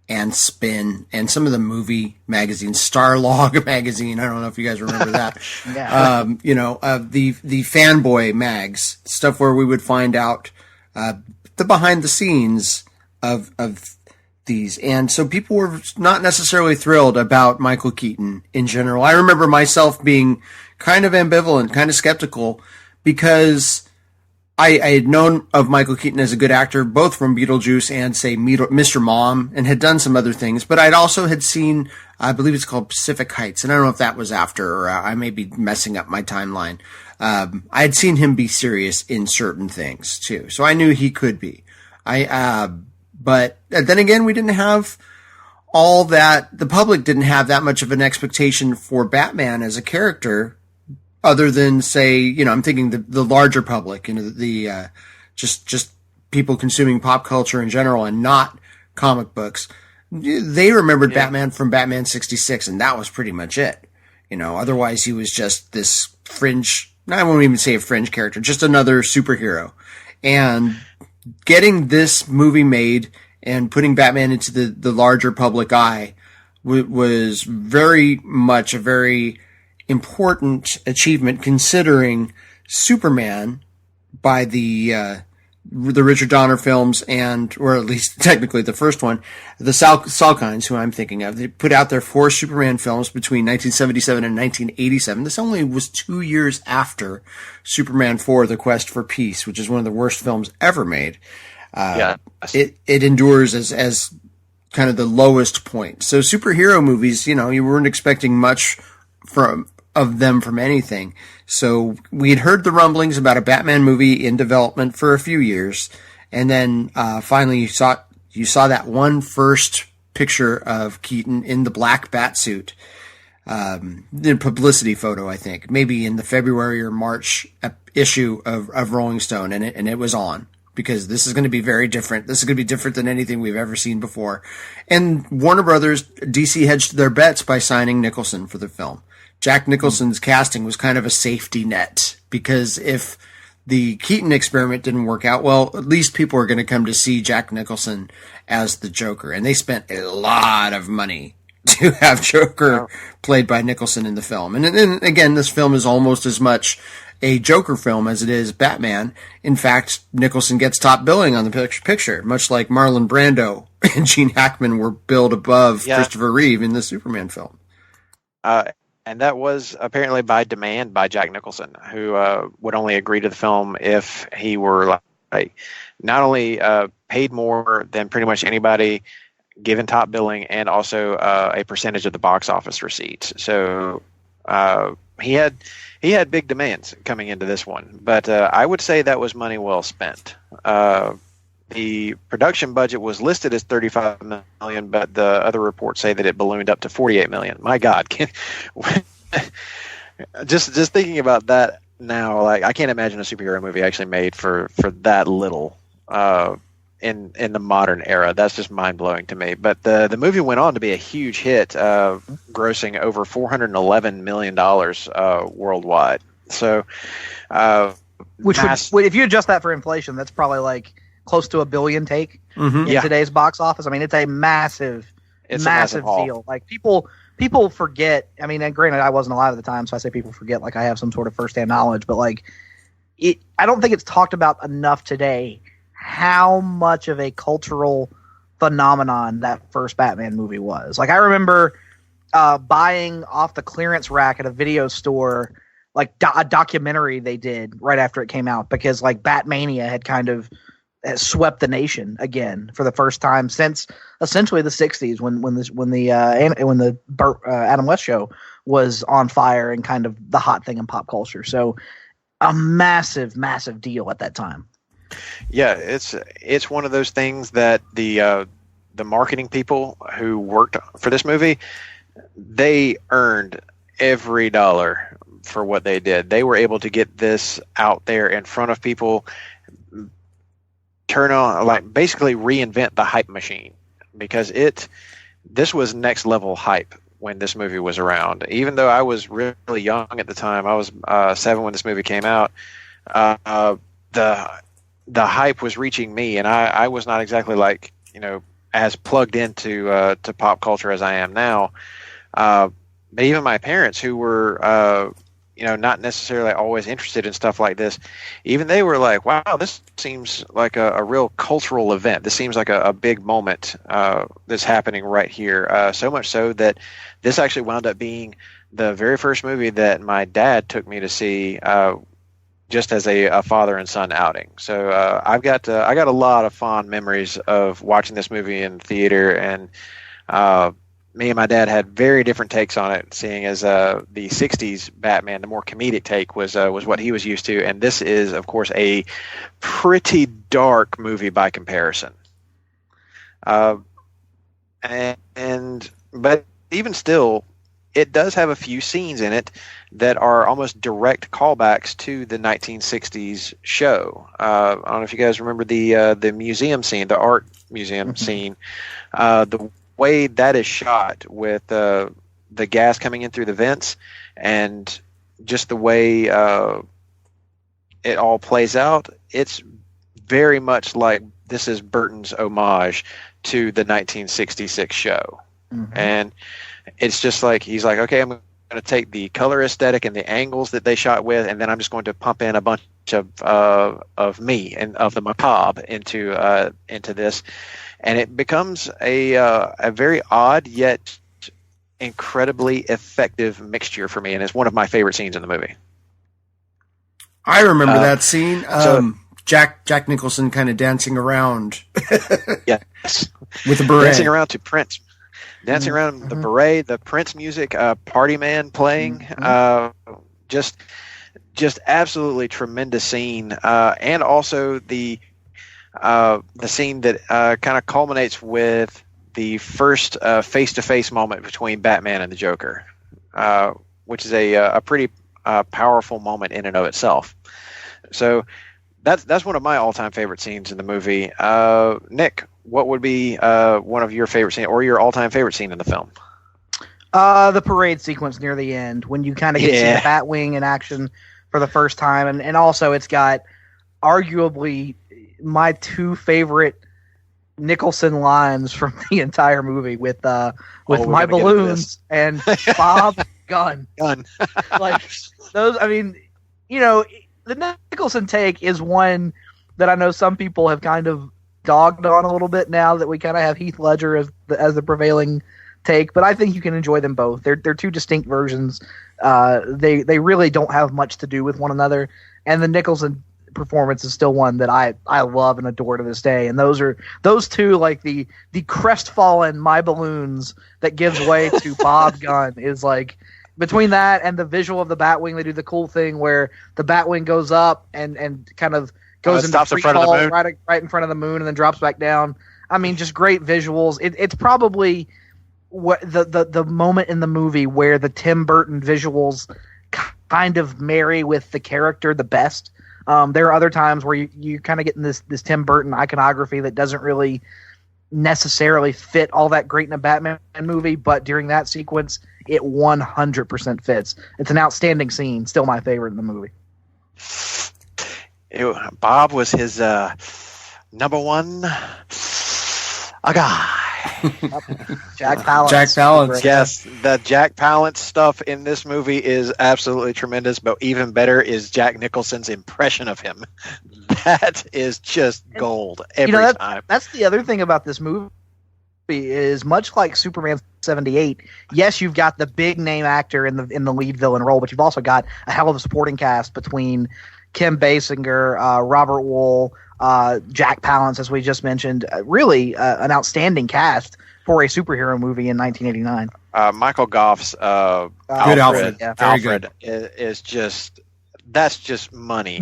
and Spin and some of the movie magazines, Starlog magazine. I don't know if you guys remember that. Yeah. The fanboy mags, stuff where we would find out the behind the scenes of these. And so people were not necessarily thrilled about Michael Keaton in general. I remember myself being kind of ambivalent, kind of skeptical, because I had known of Michael Keaton as a good actor, both from Beetlejuice and, say, Mr. Mom, and had done some other things. But I'd also had seen, I believe it's called Pacific Heights, and I don't know if that was after, or I may be messing up my timeline. I had seen him be serious in certain things, too. So I knew he could be. But then again, we didn't have all that. The public didn't have that much of an expectation for Batman as a character, other than, say, I'm thinking the larger public, the just people consuming pop culture in general and not comic books. They remembered Batman from Batman 66, and that was pretty much it. Otherwise he was just this fringe, I won't even say a fringe character, just another superhero. And getting this movie made and putting Batman into the larger public eye was very much a very important achievement, considering Superman by the Richard Donner films, or at least technically the first one, the Salkinds, who I'm thinking of. They put out their 4 Superman films between 1977 and 1987. This only was 2 years after Superman 4: The Quest for Peace, which is one of the worst films ever made. It endures as kind of the lowest point. So superhero movies, you weren't expecting much of them from anything. So we had heard the rumblings about a Batman movie in development for a few years, and then finally you saw that one first picture of Keaton in the black batsuit, the publicity photo, I think, maybe in the February or March issue of Rolling Stone, and it was on, because this is going to be very different. This is going to be different than anything we've ever seen before. And Warner Brothers, DC hedged their bets by signing Nicholson for the film. Jack Nicholson's casting was kind of a safety net, because if the Keaton experiment didn't work out, well, at least people are going to come to see Jack Nicholson as the Joker. And they spent a lot of money to have Joker played by Nicholson in the film. And then again, this film is almost as much a Joker film as it is Batman. In fact, Nicholson gets top billing on the picture, much like Marlon Brando and Gene Hackman were billed above Christopher Reeve in the Superman film. And that was apparently by demand by Jack Nicholson, who would only agree to the film if he were like not only paid more than pretty much anybody, given top billing, and also a percentage of the box office receipts. So he had big demands coming into this one, but I would say that was money well spent. the production budget was listed as 35 million, but the other reports say that it ballooned up to 48 million. My God, just thinking about that now, like I can't imagine a superhero movie actually made for that little in the modern era. That's just mind blowing to me. But the movie went on to be a huge hit, grossing over $411 million worldwide. So, which would, if you adjust that for inflation, that's probably like close to $1 billion take in today's box office. I mean, it's a massive deal. Like people forget. I mean, and granted, I wasn't alive at the time, so I say people forget. Like I have some sort of firsthand knowledge, but like I don't think it's talked about enough today how much of a cultural phenomenon that first Batman movie was. Like I remember buying off the clearance rack at a video store, like a documentary they did right after it came out, because like Batmania had kind of swept the nation again for the first time since essentially the 60s when the Adam West show was on fire and kind of the hot thing in pop culture. So a massive deal at that time. Yeah, it's one of those things that the marketing people who worked for this movie, they earned every dollar for what they did. They were able to get this out there in front of people, turn on, like basically reinvent the hype machine, because this was next level hype when this movie was around. Even though I was really young at the time, I was 7 when this movie came out. The hype was reaching me, and I was not exactly like, as plugged into to pop culture as I am now. But even my parents, who were not necessarily always interested in stuff like this, even they were like, wow, this seems like a real cultural event. This seems like a big moment that's happening right here. So much so that this actually wound up being the very first movie that my dad took me to see, just as a father and son outing. So I got a lot of fond memories of watching this movie in theater, and me and my dad had very different takes on it, seeing as the 60s Batman, the more comedic take, was what he was used to. And this is, of course, a pretty dark movie by comparison. But even still, it does have a few scenes in it that are almost direct callbacks to the 1960s show. I don't know if you guys remember the museum scene, the art museum scene. The way that is shot with the gas coming in through the vents, and just the way it all plays out, it's very much like this is Burton's homage to the 1966 show. And it's just like, he's like, okay, I'm going to take the color aesthetic and the angles that they shot with, and then I'm just going to pump in a bunch of me and of the macabre into this. And it becomes a very odd yet incredibly effective mixture for me, and it's one of my favorite scenes in the movie. I remember that scene. Jack Nicholson kind of dancing around. Yes. With the beret. Dancing around to Prince. Dancing around the beret, the Prince music, Party Man playing. Just absolutely tremendous scene. And also the scene that kind of culminates with the first face-to-face moment between Batman and the Joker, which is a pretty powerful moment in and of itself. So that's one of my all-time favorite scenes in the movie. Nick, what would be one of your favorite scenes, or your all-time favorite scene in the film? The parade sequence near the end, when you kind of get to see the Batwing in action for the first time, and also it's got arguably my 2 favorite Nicholson lines from the entire movie, with my balloons and Bob Gunn. Like those, I mean, the Nicholson take is one that I know some people have kind of dogged on a little bit now that we kind of have Heath Ledger as the prevailing take, but I think you can enjoy them both. They're 2 distinct versions. They really don't have much to do with one another, and the Nicholson performance is still one that I love and adore to this day. And those 2, like the crestfallen my balloons that gives way to Bob Gunn, is like, between that and the visual of the Batwing, they do the cool thing where the Batwing goes up and kind of goes into stops in free front of the fall moon. right in front of the moon and then drops back down. I mean, just great visuals. It's probably what the moment in the movie where the Tim Burton visuals kind of marry with the character the best. There are other times where you kind of get in this Tim Burton iconography that doesn't really necessarily fit all that great in a Batman movie, but during that sequence, it 100% fits. It's an outstanding scene. Still my favorite in the movie. Bob was his number one a guy. Jack Palance. Jack Palance. Yes, the Jack Palance stuff in this movie is absolutely tremendous, but even better is Jack Nicholson's impression of him. That is just gold every time. That's the other thing about this movie is much like Superman 78. Yes, you've got the big name actor in the lead villain role, but you've also got a hell of a supporting cast between Kim Basinger, Robert Wool, Jack Palance, as we just mentioned. Really an outstanding cast for a superhero movie in 1989. Michael Goff's good Alfred. Yeah. Alfred is just, that's just money.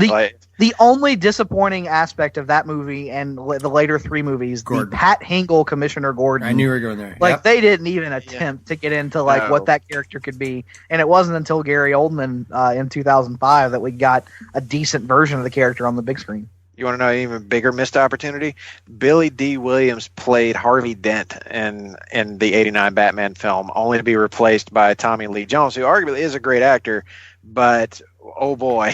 The only disappointing aspect of that movie and the later three movies, Gordon. the Pat Hingle Commissioner Gordon. I knew you were going there. Like Yep. they didn't even attempt to get into like what that character could be, and it wasn't until Gary Oldman in 2005 that we got a decent version of the character on the big screen. You want to know an even bigger missed opportunity? Billy D. Williams played Harvey Dent in the 89 Batman film, only to be replaced by Tommy Lee Jones, who arguably is a great actor, but oh boy.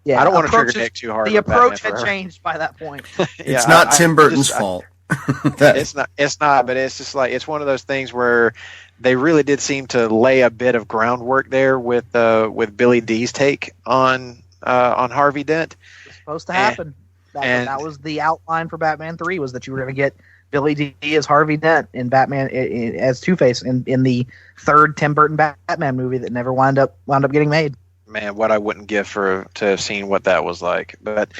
Yeah, I don't want to trigger Nick too hard. The approach had changed by that point. It's not Tim Burton's fault. It's not, but it's just like, it's one of those things where they really did seem to lay a bit of groundwork there with Billy D's take on Harvey Dent. It was supposed to happen. That was the outline for Batman 3, was that you were going to get Billy D as Harvey Dent in Batman as Two-Face in the third Tim Burton Batman movie that never wound up getting made. Man, what I wouldn't give to have seen what that was like. But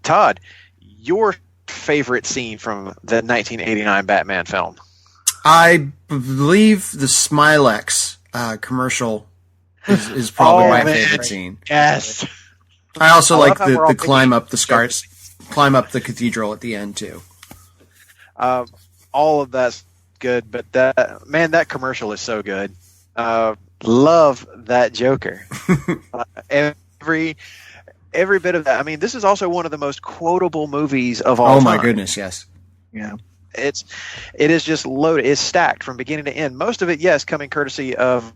Todd, your favorite scene from the 1989 Batman film? I believe the Smilex commercial is probably my favorite scene. Yes. I also like the climb up the cathedral at the end too. All of that's good, but that commercial is so good. Love that Joker. Every bit of that. I mean, this is also one of the most quotable movies of all time. Oh my goodness, yes. Yeah. It is just loaded. It's stacked from beginning to end. Most of it, yes, coming courtesy of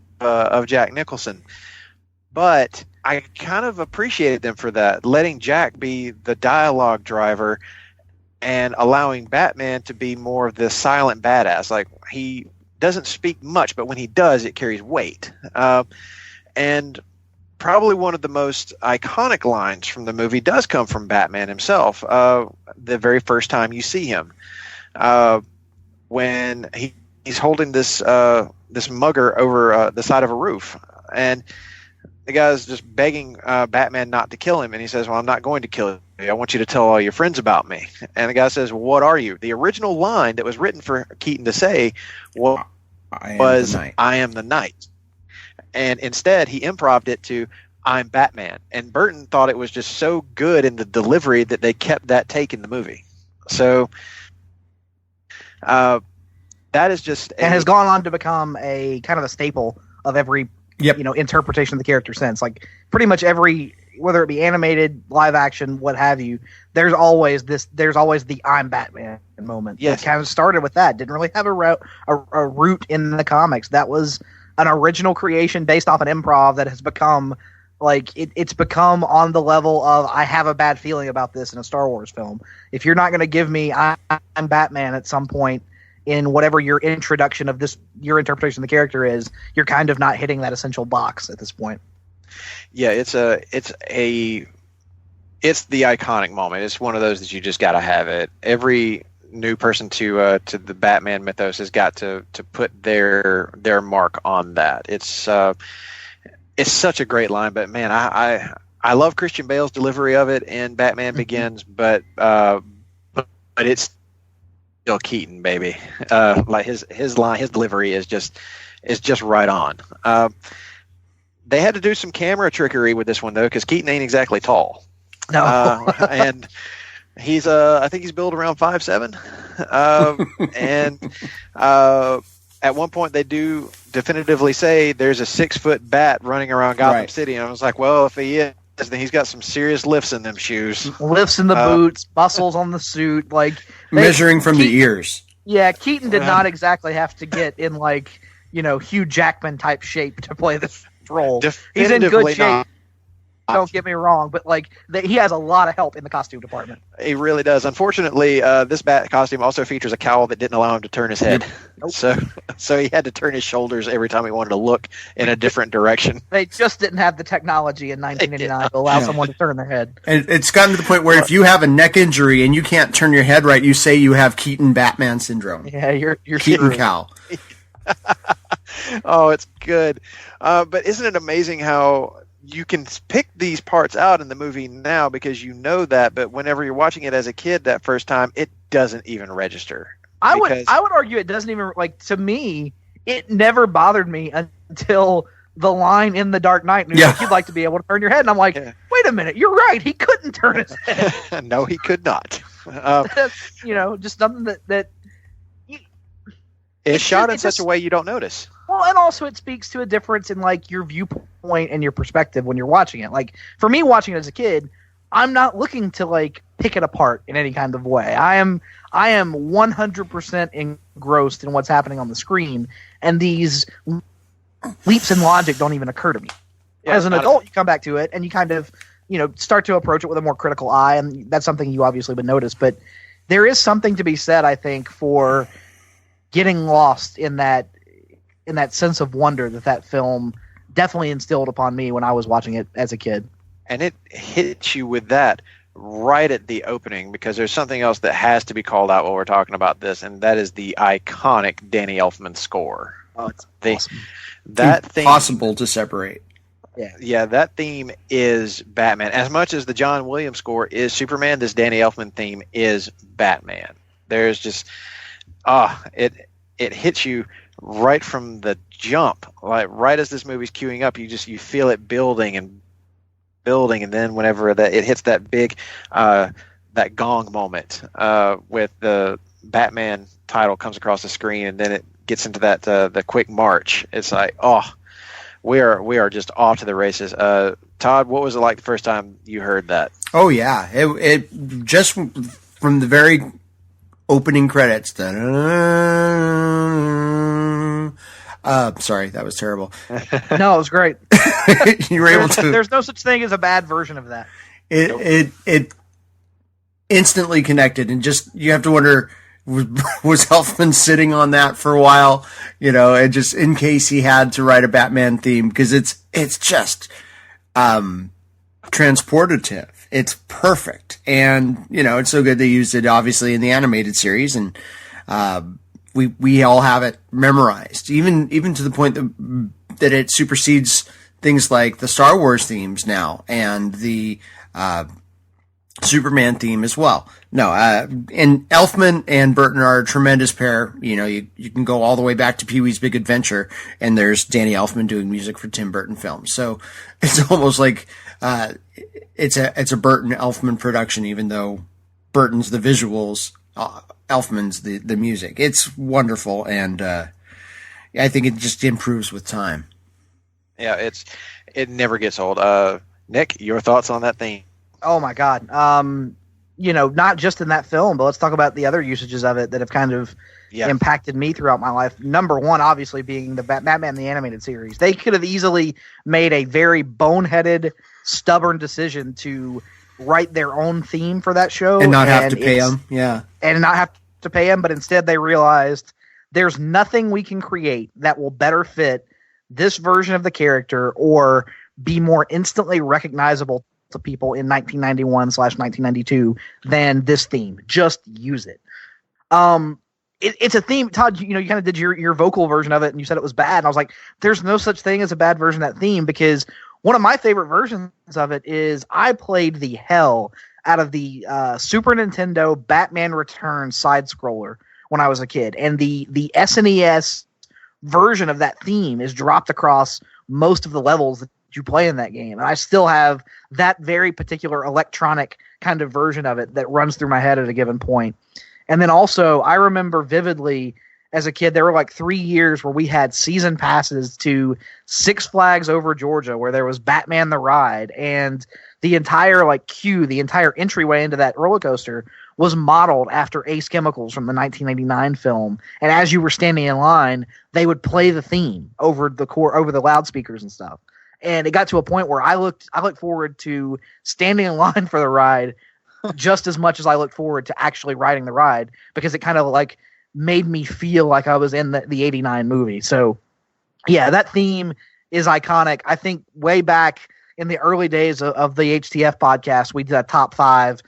Jack Nicholson. But I kind of appreciated them for that, letting Jack be the dialogue driver and allowing Batman to be more of the silent badass. Like, he doesn't speak much, but when he does, it carries weight. And probably one of the most iconic lines from the movie does come from Batman himself. The very first time you see him, when he's holding this mugger over the side of a roof, and the guy's just begging Batman not to kill him, and he says, "Well, I'm not going to kill you. I want you to tell all your friends about me." And the guy says, "Well, what are you?" The original line that was written for Keaton to say was, "I am the Knight." And instead, he improv'd it to, "I'm Batman." And Burton thought it was just so good in the delivery that they kept that take in the movie. So that is just... And has gone on to become a kind of a staple of every interpretation of the character since. Like, pretty much every, whether it be animated, live action, what have you, there's always the "I'm Batman" moment. Yes. It kind of started with that. Didn't really have a root in the comics. That was an original creation based off an improv that has become, like, it's become on the level of, I have a bad feeling about this in a Star Wars film. If you're not going to give me I'm Batman at some point in whatever your introduction of your interpretation of the character is, you're kind of not hitting that essential box at this point. Yeah, it's the iconic moment. It's one of those that you just got to have it. Every new person to the Batman mythos has got to put their mark on that. It's such a great line, but man, I love Christian Bale's delivery of it in Batman Begins, but it's still Keaton, baby. Like his line, his delivery is just right on. They had to do some camera trickery with this one though, because Keaton ain't exactly tall. No. And he's I think he's built around 5'7", and at one point they do definitively say there's a 6-foot bat running around Gotham City, and I was like, well, if he is, then he's got some serious lifts in them shoes. Lifts in the boots, muscles on the suit, like measuring from the ears. Yeah, Keaton did not exactly have to get in like Hugh Jackman type shape to play this role. He's in good shape. Not. Don't get me wrong, but he has a lot of help in the costume department. He really does. Unfortunately, this bat costume also features a cowl that didn't allow him to turn his head. Nope. So he had to turn his shoulders every time he wanted to look in a different direction. They just didn't have the technology in 1989 to allow someone to turn their head. And it's gotten to the point where if you have a neck injury and you can't turn your head right, you say you have Keaton Batman syndrome. Yeah, you're Keaton cowl. Oh, it's good. But isn't it amazing how you can pick these parts out in the movie now because you know that, but whenever you're watching it as a kid that first time, it doesn't even register. I would argue it doesn't even, to me, it never bothered me until the line in The Dark Knight, and you'd like to be able to turn your head, and I'm like, wait a minute, you're right, he couldn't turn his head. No, he could not. That's, just something that it's shot in such a way you don't notice. Well, and also it speaks to a difference in your viewpoint and your perspective when you're watching it. Like for me, watching it as a kid, I'm not looking to pick it apart in any kind of way. I am 100% engrossed in what's happening on the screen, and these leaps in logic don't even occur to me. Yeah, as an adult, you come back to it and you kind of start to approach it with a more critical eye, and that's something you obviously would notice. But there is something to be said, I think, for getting lost in that sense of wonder that film definitely instilled upon me when I was watching it as a kid. And it hits you with that right at the opening, because there's something else that has to be called out while we're talking about this, and that is the iconic Danny Elfman score. Oh, it's awesome. That theme, impossible to separate. Yeah, that theme is Batman. As much as the John Williams score is Superman, this Danny Elfman theme is Batman. There's just it hits you right from the jump, right as this movie's queuing up. You feel it building, and then whenever it hits that big that gong moment with the Batman title comes across the screen, and then it gets into that the quick march. It's like, we are just off to the races. Todd, what was it like the first time you heard that? Oh yeah, it just from the very opening credits. Sorry, that was terrible. No, it was great. You were able to. There's no such thing as a bad version of that. It instantly connected, and just you have to wonder, was Elfman sitting on that for a while, and just in case he had to write a Batman theme, because it's just transportative. It's perfect, and it's so good they used it obviously in the animated series, and we all have it memorized, even to the point that it supersedes things like the Star Wars themes now and the Superman theme as well. No, and Elfman and Burton are a tremendous pair. You can go all the way back to Pee-wee's Big Adventure, and there's Danny Elfman doing music for Tim Burton films. So it's almost like it's a Burton Elfman production, even though Burton's the visuals, Elfman's the music. It's wonderful, and I think it just improves with time. Yeah, it never gets old. Nick, your thoughts on that theme? Oh my God. Not just in that film, but let's talk about the other usages of it that have kind of impacted me throughout my life. Number one, obviously, being the Batman the Animated Series. They could have easily made a very boneheaded, stubborn decision to write their own theme for that show. And not have to pay them. Yeah. And not have to pay them, but instead they realized there's nothing we can create that will better fit this version of the character or be more instantly recognizable to people in 1991/1992 than this theme. Just use it. It's a theme, Todd. You kind of did your vocal version of it, and you said it was bad. And I was like, "There's no such thing as a bad version of that theme," because one of my favorite versions of it is I played the hell out of the Super Nintendo Batman Returns side scroller when I was a kid, and the SNES version of that theme is dropped across most of the levels that you play in that game. And I still have that very particular electronic kind of version of it that runs through my head at a given point. And then also, I remember vividly as a kid, there were like 3 years where we had season passes to Six Flags Over Georgia, where there was Batman the Ride, and the entire like queue, the entire entryway into that roller coaster was modeled after Ace Chemicals from the 1989 film. And as you were standing in line, they would play the theme over the loudspeakers and stuff. And it got to a point where I looked forward to standing in line for the ride just as much as I looked forward to actually riding the ride, because it kind of like made me feel like I was in the 89 movie. So yeah, that theme is iconic. I think way back in the early days of the HTF podcast, we did a top 5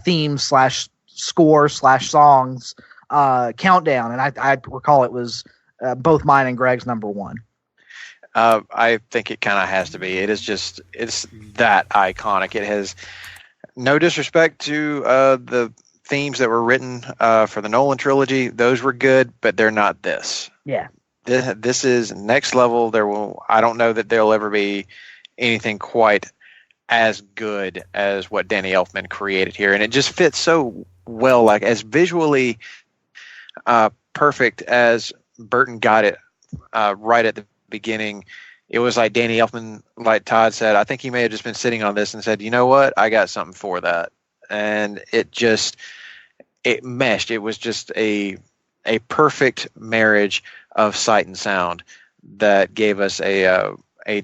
themes / score / songs countdown. And I recall it was both mine and Greg's number 1. I think it kind of has to be. It's that iconic. It has no disrespect to the themes that were written for the Nolan trilogy. Those were good, but they're not this. Yeah. This is next level. I don't know that there'll ever be anything quite as good as what Danny Elfman created here. And it just fits so well, like as visually perfect as Burton got it right at the beginning. It was like Danny Elfman, like Todd said, I think he may have just been sitting on this and said, you know what, I got something for that. And it meshed. It was just a perfect marriage of sight and sound that gave us a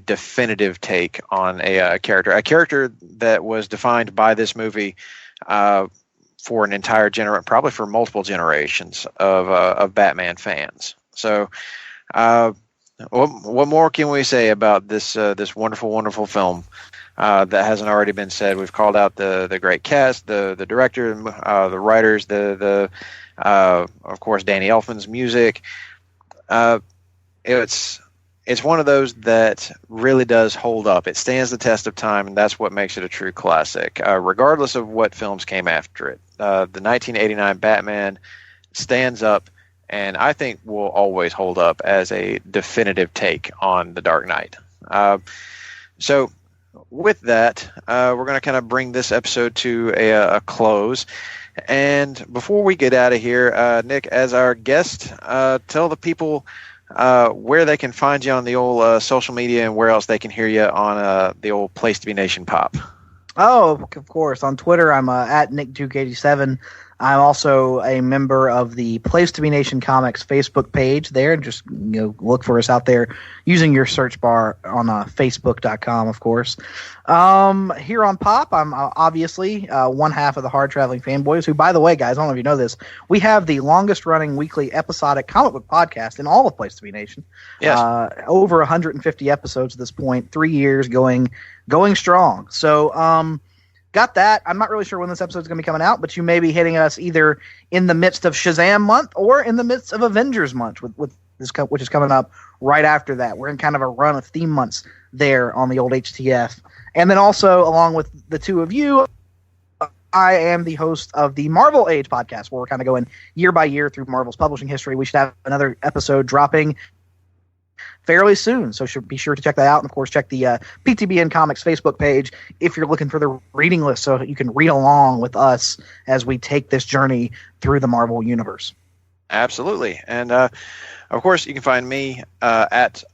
definitive take on a character that was defined by this movie for an entire probably for multiple generations of Batman fans. So what more can we say about this wonderful, wonderful film that hasn't already been said? We've called out the great cast, the director, the writers, of course Danny Elfman's music. It's one of those that really does hold up. It stands the test of time, and that's what makes it a true classic, regardless of what films came after it. The 1989 Batman stands up, and I think will always hold up as a definitive take on The Dark Knight. So with that, we're going to kind of bring this episode to a close. And before we get out of here, Nick, as our guest, tell the people where they can find you on the old social media and where else they can hear you on the old Place to Be Nation Pop. Oh, of course. On Twitter, I'm at Nick287. I'm also a member of the Place to Be Nation Comics Facebook page there. Just look for us out there using your search bar on Facebook.com, of course. Here on Pop, I'm obviously one half of the Hard Traveling Fanboys, who, by the way, guys, I don't know if you know this, we have the longest running weekly episodic comic book podcast in all of Place to Be Nation. Yes. Over 150 episodes at this point, 3 years going strong. So, got that. I'm not really sure when this episode is going to be coming out, but you may be hitting us either in the midst of Shazam month or in the midst of Avengers month, with this, which is coming up right after that. We're in kind of a run of theme months there on the old HTF. And then also, along with the two of you, I am the host of the Marvel Age podcast, where we're kind of going year by year through Marvel's publishing history. We should have another episode dropping fairly soon, so be sure to check that out. And of course, check the PTBN Comics Facebook page if you're looking for the reading list, so you can read along with us as we take this journey through the Marvel universe. Absolutely. And of course, you can find me at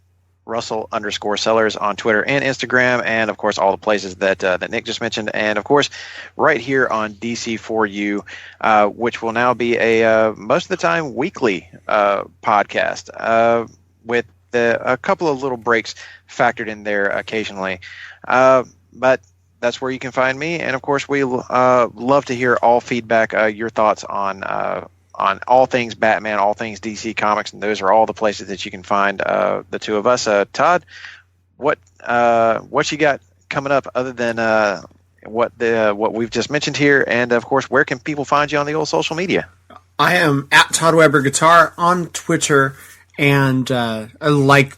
Russell_Sellers on Twitter and Instagram, and of course all the places that Nick just mentioned, and of course right here on DC4U, which will now be a most of the time weekly podcast with a couple of little breaks factored in there occasionally, but that's where you can find me. And of course, we love to hear all feedback, your thoughts on all things Batman, all things DC Comics, and those are all the places that you can find the two of us. Todd, what you got coming up other than what we've just mentioned here? And of course, where can people find you on the old social media? I am at Todd Weber Guitar on Twitter. And like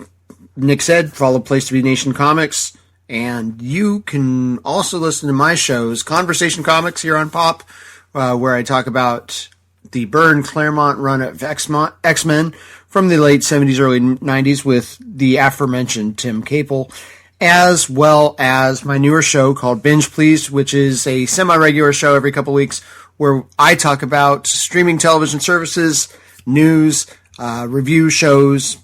Nick said, follow Place to Be Nation Comics. And you can also listen to my shows, Conversation Comics here on Pop, where I talk about the Byrne Claremont run of X-Men from the late 70s, early 90s with the aforementioned Tim Capel. as well as my newer show called Binge Pleased, which is a semi-regular show every couple weeks where I talk about streaming television services, news, review shows,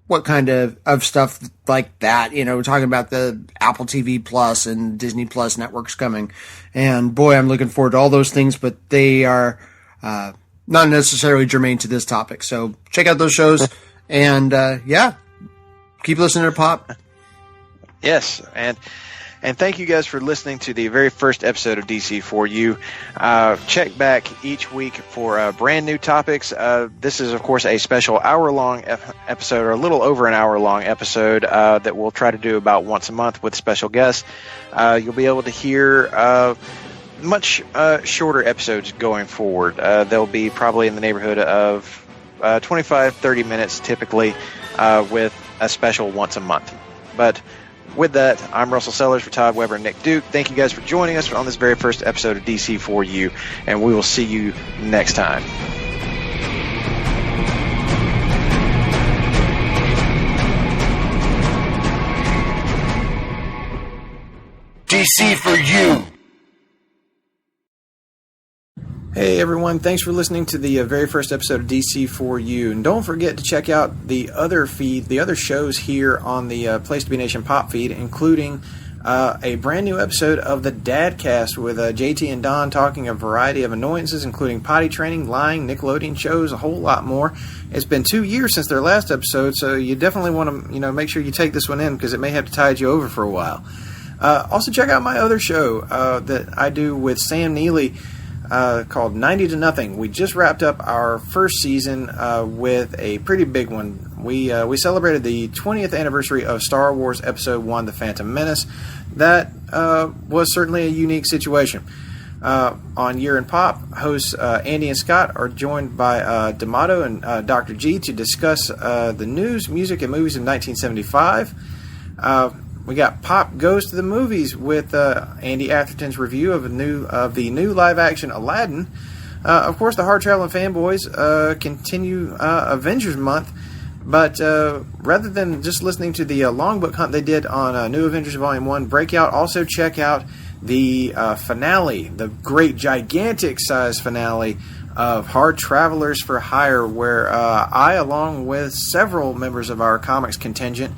what kind of stuff like that. You know, we're talking about the Apple TV Plus and Disney Plus networks coming. And boy, I'm looking forward to all those things, but they are not necessarily germane to this topic. So check out those shows and keep listening to Pop. Yes, and thank you guys for listening to the very first episode of DC4U. Check back each week for brand new topics. This is, of course, a special hour-long episode, or a little over an hour-long episode that we'll try to do about once a month with special guests. You'll be able to hear much shorter episodes going forward. They'll be probably in the neighborhood of 25-30 minutes typically, with a special once a month. But with that, I'm Russell Sellers for Todd Weber and Nick Duke. Thank you guys for joining us on this very first episode of DC4U, and we will see you next time. DC4U. Hey everyone, thanks for listening to the very first episode of DC4U, and don't forget to check out the other shows here on the Place to Be Nation Pop feed, including a brand new episode of the Dadcast with JT and Don talking a variety of annoyances, including potty training, lying, Nickelodeon shows, a whole lot more. It's been 2 years since their last episode, so you definitely want to make sure you take this one in because it may have to tide you over for a while. Also check out my other show that I do with Sam Neely, called 90 to Nothing. We just wrapped up our first season with a pretty big one. We celebrated the 20th anniversary of Star Wars Episode 1, The Phantom Menace. That was certainly a unique situation. On Year in Pop, hosts Andy and Scott are joined by D'Amato and Dr. G to discuss the news, music, and movies of 1975. We got Pop Goes to the Movies with Andy Atherton's review of the new live-action Aladdin. Of course, the hard-traveling fanboys continue Avengers Month, but rather than just listening to the long book hunt they did on New Avengers Volume 1 Breakout, also check out the finale, the great gigantic-size finale of Hard Travelers for Hire, where I, along with several members of our comics contingent,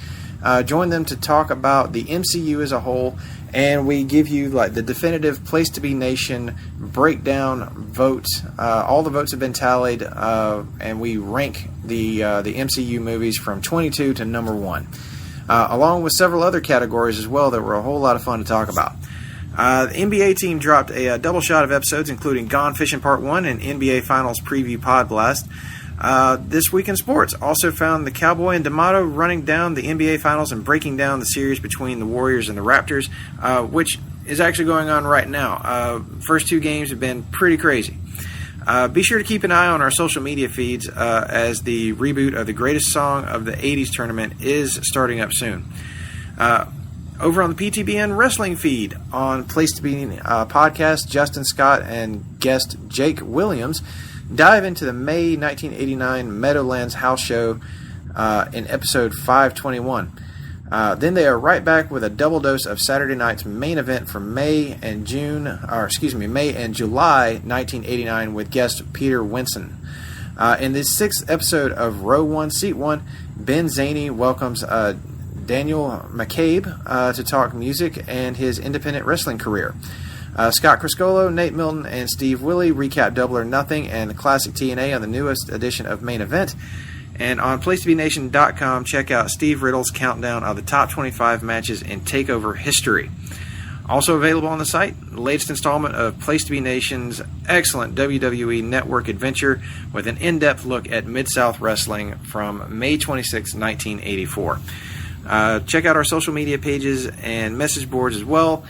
join them to talk about the MCU as a whole, and we give you like the definitive Place to Be Nation breakdown votes. All the votes have been tallied, and we rank the MCU movies from 22 to number 1, along with several other categories as well that were a whole lot of fun to talk about. The NBA team dropped a double shot of episodes, including Gone Fishing Part 1 and NBA Finals Preview Pod Blast. This Week in Sports also found the Cowboy and D'Amato running down the NBA Finals and breaking down the series between the Warriors and the Raptors, which is actually going on right now. First 2 games have been pretty crazy. Be sure to keep an eye on our social media feeds as the reboot of the Greatest Song of the 80s tournament is starting up soon. Over on the PTBN Wrestling feed on Place to Be podcast, Justin Scott and guest Jake Williams dive into the May 1989 Meadowlands House Show in episode 521. Then they are right back with a double dose of Saturday night's main event from May and July 1989 with guest Peter Winson. In this 6th episode of Row 1, Seat 1, Ben Zaney welcomes Daniel McCabe to talk music and his independent wrestling career. Scott Criscolo, Nate Milton, and Steve Willie recap Double or Nothing and the classic TNA on the newest edition of Main Event. And on PlaceToBeNation.com, check out Steve Riddle's countdown of the top 25 matches in TakeOver history. Also available on the site, the latest installment of Place to Be Nation's excellent WWE Network adventure with an in-depth look at Mid-South Wrestling from May 26, 1984. Check out our social media pages and message boards as well.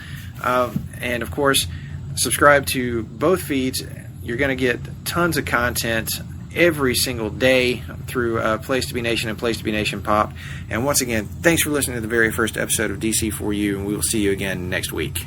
And of course, subscribe to both feeds. You're going to get tons of content every single day through Place to Be Nation and Place to Be Nation Pop. And once again, thanks for listening to the very first episode of DC4U, and we will see you again next week.